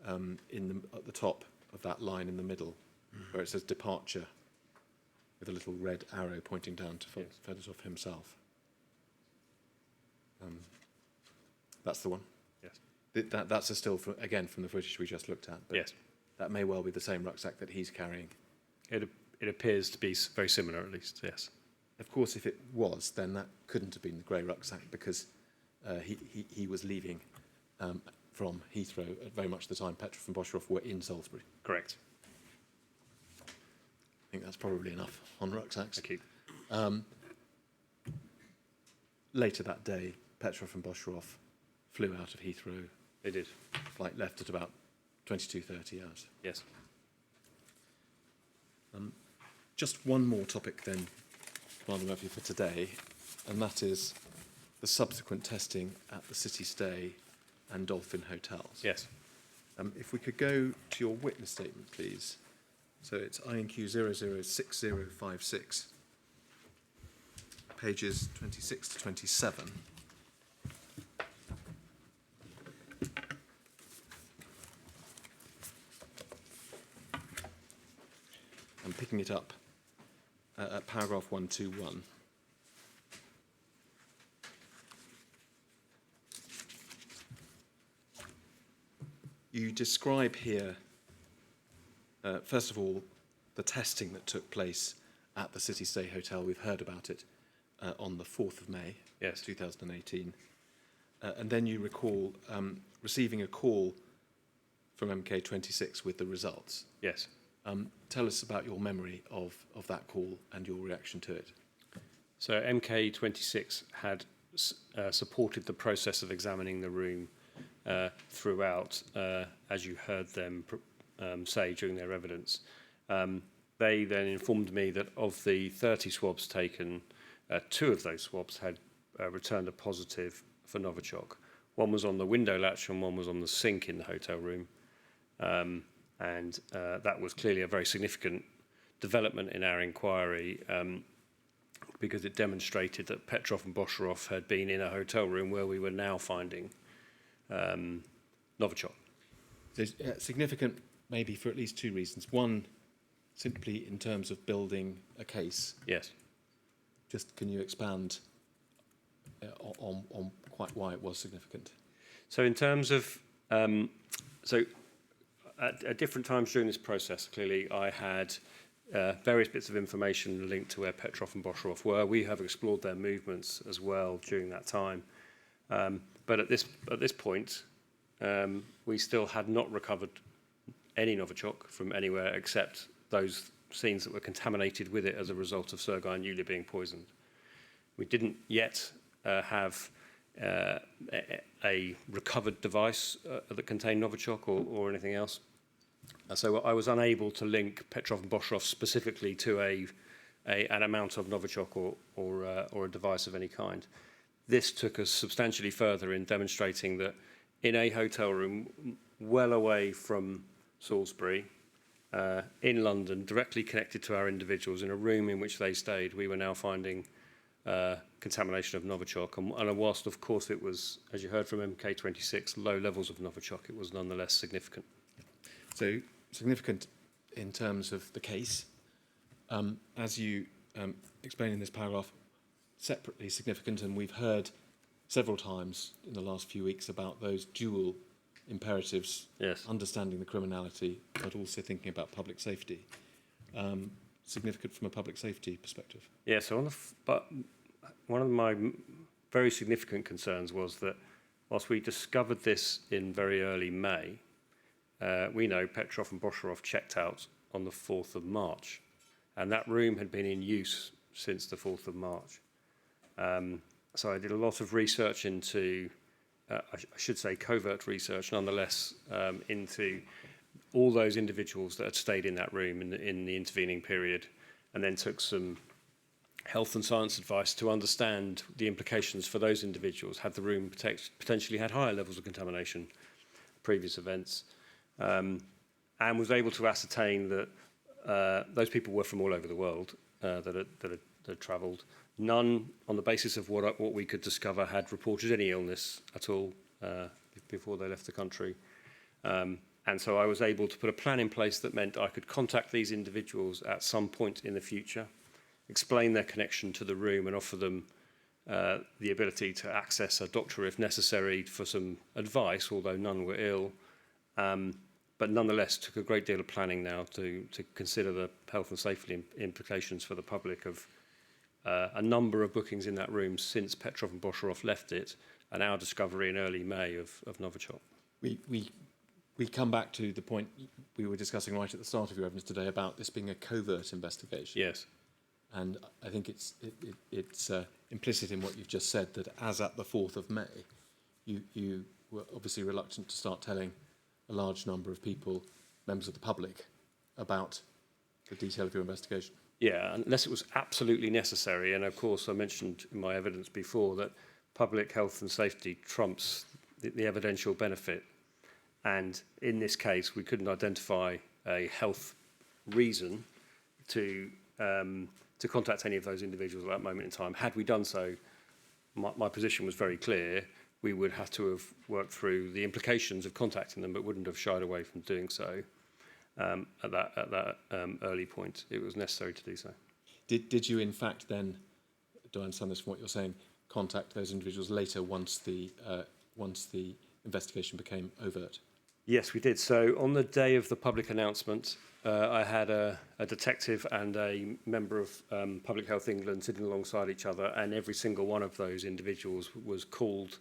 at the top of that line in the middle, where it says departure, with a little red arrow pointing down to Yes. Fedotov himself. That's the one. Yes. That's a still, again, from the footage we just looked at. But Yes. that may well be the same rucksack that he's carrying. It appears to be very similar, at least. Yes. Of course, if it was, then that couldn't have been the grey rucksack because he was leaving from Heathrow at very much the time Petrov and Boshrov were in Salisbury. Correct. I think that's probably enough on rucksacks. Thank you. Later that day, Petrov and Boshrov flew out of Heathrow. They did. Flight left at about 22:30 hours. Yes. Just one more topic then, Commander Murphy, for today, and that is the subsequent testing at the City Stay and Dolphin hotels. Yes. If we could go to your witness statement, please. So it's INQ 006056, pages 26 to 27. I'm picking it up at paragraph 121. You describe here First of all, the testing that took place at the City Stay Hotel, we've heard about it on the 4th of May, Yes. 2018. And then you recall receiving a call from MK26 with the results. Yes. Tell us about your memory of that call and your reaction to it. So MK26 had supported the process of examining the room throughout, as you heard them say during their evidence. They then informed me that of the 30 swabs taken, 2 of those swabs had returned a positive for Novichok. One was on the window latch and one was on the sink in the hotel room. And that was clearly a very significant development in our inquiry because it demonstrated that Petrov and Bosharov had been in a hotel room where we were now finding Novichok. So significant maybe for at least 2 reasons. One, simply in terms of building a case. Yes. Just can you expand on quite why it was significant? So in terms of, at different times during this process, clearly I had various bits of information linked to where Petrov and Bosharov were. We have explored their movements as well during that time. But at this point, we still had not recovered any Novichok from anywhere except those scenes that were contaminated with it as a result of Sergei and Yulia being poisoned. We didn't yet have a recovered device that contained Novichok or anything else. So I was unable to link Petrov and Bosharov specifically to an amount of Novichok or a device of any kind. This took us substantially further in demonstrating that in a hotel room well away from Salisbury, in London, directly connected to our individuals, in a room in which they stayed, we were now finding contamination of Novichok. And whilst, of course, it was, as you heard from MK26, low levels of Novichok, it was nonetheless significant. So significant in terms of the case. As you explain in this paragraph, separately significant, and we've heard several times in the last few weeks about those dual imperatives, Yes. understanding the criminality, but also thinking about public safety. Significant from a public safety perspective. Yeah, so but one of my very significant concerns was that whilst we discovered this in very early May, we know Petrov and Bosharov checked out on the 4th of March, and that room had been in use since the 4th of March. So I did a lot of research into, I should say covert research nonetheless, into all those individuals that had stayed in that room in the intervening period, and then took some health and science advice to understand the implications for those individuals had the room potentially had higher levels of contamination, previous events, and was able to ascertain that those people were from all over the world that had travelled. None, on the basis of what we could discover, had reported any illness at all before they left the country. And so I was able to put a plan in place that meant I could contact these individuals at some point in the future, explain their connection to the room and offer them the ability to access a doctor if necessary for some advice, although none were ill. But nonetheless took a great deal of planning now to consider the health and safety implications for the public of a number of bookings in that room since Petrov and Bosharov left it, and our discovery in early May of Novichok. We come back to the point we were discussing right at the start of your evidence today about this being a covert investigation. Yes. And I think it's implicit in what you've just said that as at the 4th of May, you were obviously reluctant to start telling a large number of people, members of the public, about the detail of your investigation. Yeah, unless it was absolutely necessary. And of course, I mentioned in my evidence before that public health and safety trumps the evidential benefit. And in this case, we couldn't identify a health reason to contact any of those individuals at that moment in time. Had we done so, my position was very clear. We would have to have worked through the implications of contacting them, but wouldn't have shied away from doing so. At that early point, it was necessary to do so. Did you, in fact, then, do I understand this from what you're saying, contact those individuals later once the investigation became overt? Yes, we did. So on the day of the public announcement, I had a detective and a member of Public Health England sitting alongside each other, and every single one of those individuals was called,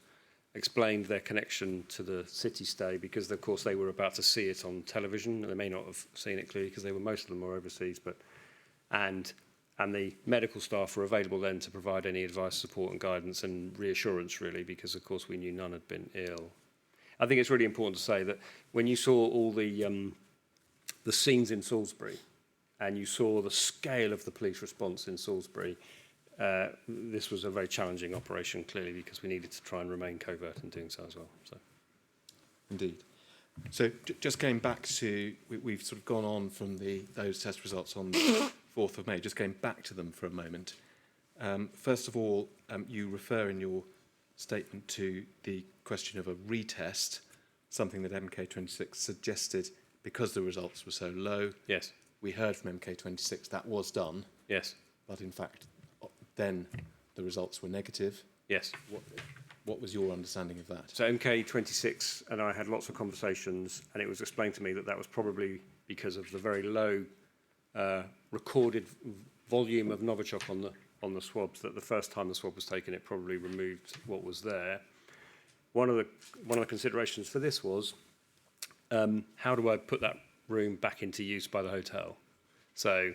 explained their connection to the city stay, because of course they were about to see it on television. They may not have seen it clearly because most of them were overseas, and the medical staff were available then to provide any advice, support and guidance and reassurance, really, because of course we knew none had been ill. I think it's really important to say that when you saw all the scenes in Salisbury and you saw the scale of the police response in Salisbury, this was a very challenging operation, clearly, because we needed to try and remain covert in doing so as well. So. Indeed. So just going back to, we've sort of gone on from those test results on the 4th of May, just going back to them for a moment. First of all, you refer in your statement to the question of a retest, something that MK26 suggested because the results were so low. Yes. We heard from MK26 that was done. Yes. But in fact, then the results were negative. Yes. What was your understanding of that? So MK26 and I had lots of conversations, and it was explained to me that that was probably because of the very low recorded volume of Novichok on the swabs, that the first time the swab was taken, it probably removed what was there. One of the considerations for this was, how do I put that room back into use by the hotel? So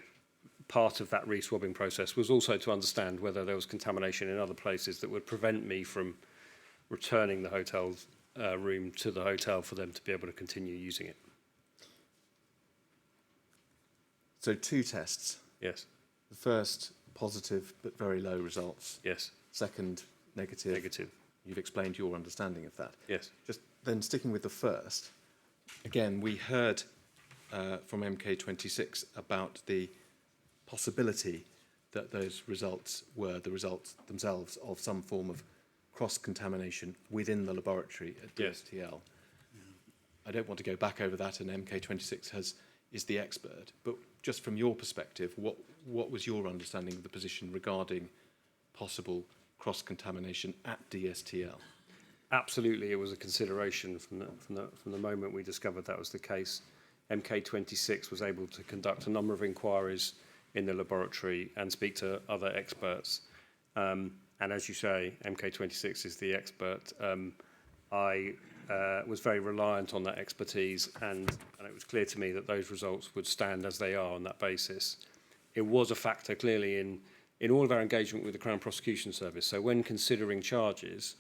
part of that re-swabbing process was also to understand whether there was contamination in other places that would prevent me from returning the hotel's room to the hotel for them to be able to continue using it. So 2 tests. Yes. The first, positive but very low results. Yes. Second, negative. Negative. You've explained your understanding of that. Yes. Just then sticking with the first, again, we heard from MK26 about the possibility that those results were the results themselves of some form of cross-contamination within the laboratory at DSTL. Yes. I don't want to go back over that, and MK26 is the expert, but just from your perspective, what was your understanding of the position regarding possible cross-contamination at DSTL? Absolutely, it was a consideration from the moment we discovered that was the case. MK26 was able to conduct a number of inquiries in the laboratory and speak to other experts. And as you say, MK26 is the expert. I was very reliant on that expertise, and it was clear to me that those results would stand as they are on that basis. It was a factor, clearly, in all of our engagement with the Crown Prosecution Service. So when considering charges,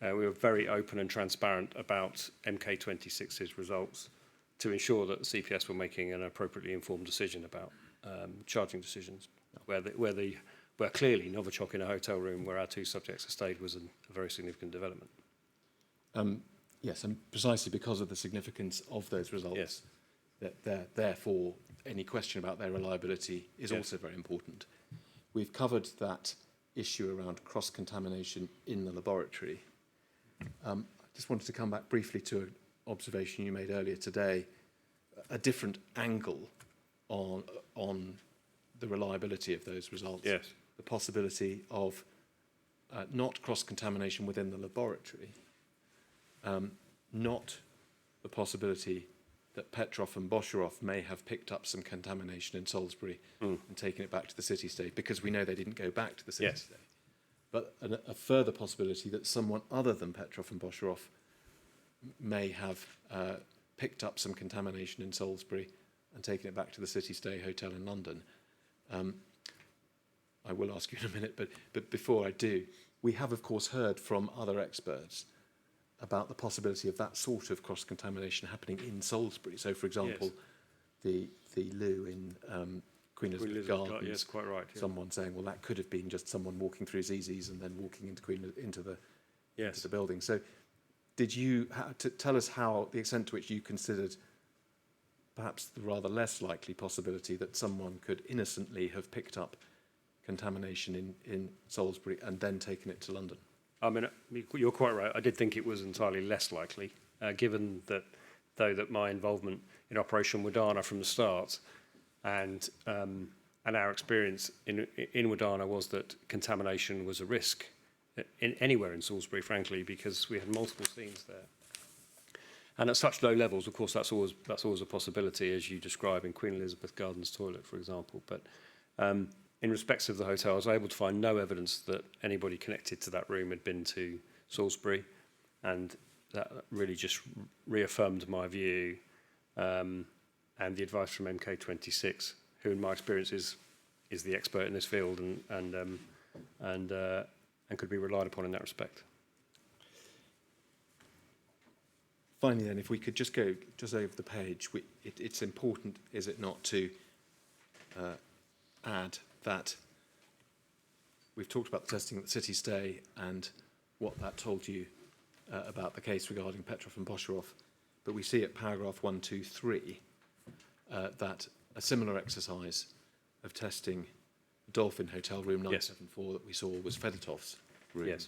we were very open and transparent about MK26's results to ensure that the CPS were making an appropriately informed decision about charging decisions, where clearly Novichok in a hotel room where our 2 subjects had stayed was a very significant development. Yes, and precisely because of the significance of those results, Yes. Therefore, any question about their reliability is Yes. also very important. We've covered that issue around cross-contamination in the laboratory. I just wanted to come back briefly to an observation you made earlier today, a different angle on the reliability of those results. Yes. The possibility of not cross-contamination within the laboratory, not the possibility that Petrov and Bosharov may have picked up some contamination in Salisbury and taken it back to the city state, because we know they didn't go back to the city Yes. state. But a further possibility that someone other than Petrov and Bosharov may have picked up some contamination in Salisbury and taken it back to the City Stay Hotel in London. I will ask you in a minute, but before I do, we have, of course, heard from other experts about the possibility of that sort of cross-contamination happening in Salisbury. So, for example, the loo in Queen Elizabeth Gardens. Yes, quite right. Yeah. Someone saying, well, that could have been just someone walking through Zizzi's and then walking into the building. So, did you tell us how the extent to which you considered perhaps the rather less likely possibility that someone could innocently have picked up contamination in Salisbury and then taken it to London? I mean, you're quite right. I did think it was entirely less likely, given that my involvement in Operation Wadana from the start, and our experience in Wadana was that contamination was a risk anywhere in Salisbury, frankly, because we had multiple scenes there. And at such low levels, of course, that's always a possibility, as you describe in Queen Elizabeth Gardens toilet, for example. But in respects of the hotel, I was able to find no evidence that anybody connected to that room had been to Salisbury, and that really just reaffirmed my view and the advice from MK26, who, in my experience, is the expert in this field and could be relied upon in that respect. Finally, then, if we could just go just over the page, it's important, is it not, to add that we've talked about the testing at the city stay and what that told you about the case regarding Petrov and Bosharov, but we see at paragraph 123 that a similar exercise of testing Dolphin Hotel room 974 that we saw was Fedotov's room. Yes.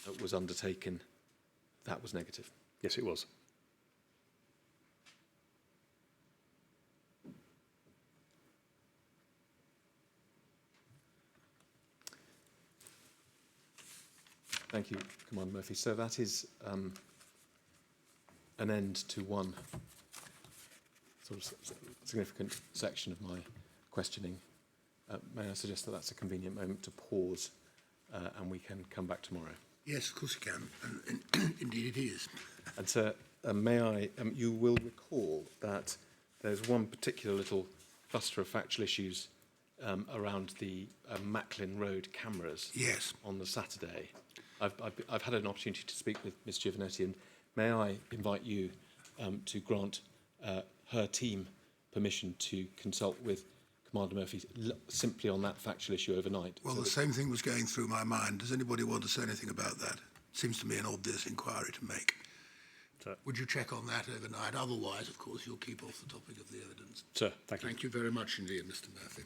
That was undertaken. That was negative. Yes, it was. Thank you, Commander Murphy. So that is an end to one sort of significant section of my questioning. May I suggest that that's a convenient moment to pause and we can come back tomorrow? Yes, of course you can, and indeed it is. And sir, may I, you will recall that there's one particular little cluster of factual issues around the Macklin Road cameras. Yes. On the Saturday. I've had an opportunity to speak with Ms Giovanetti, and may I invite you to grant her team permission to consult with Commander Murphy simply on that factual issue overnight? Well, so the same thing was going through my mind. Does anybody want to say anything about that? Seems to me an obvious inquiry to make. Sir. Would you check on that overnight? Otherwise, of course, you'll keep off the topic of the evidence. Sir, thank you. Thank you very much indeed, Mr Murphy.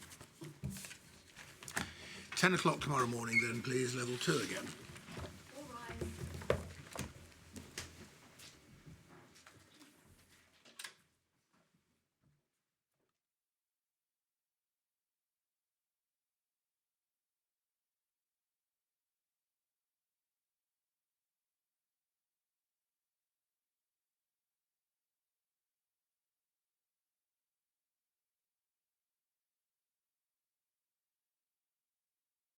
10 o'clock tomorrow morning then, please, level 2 again.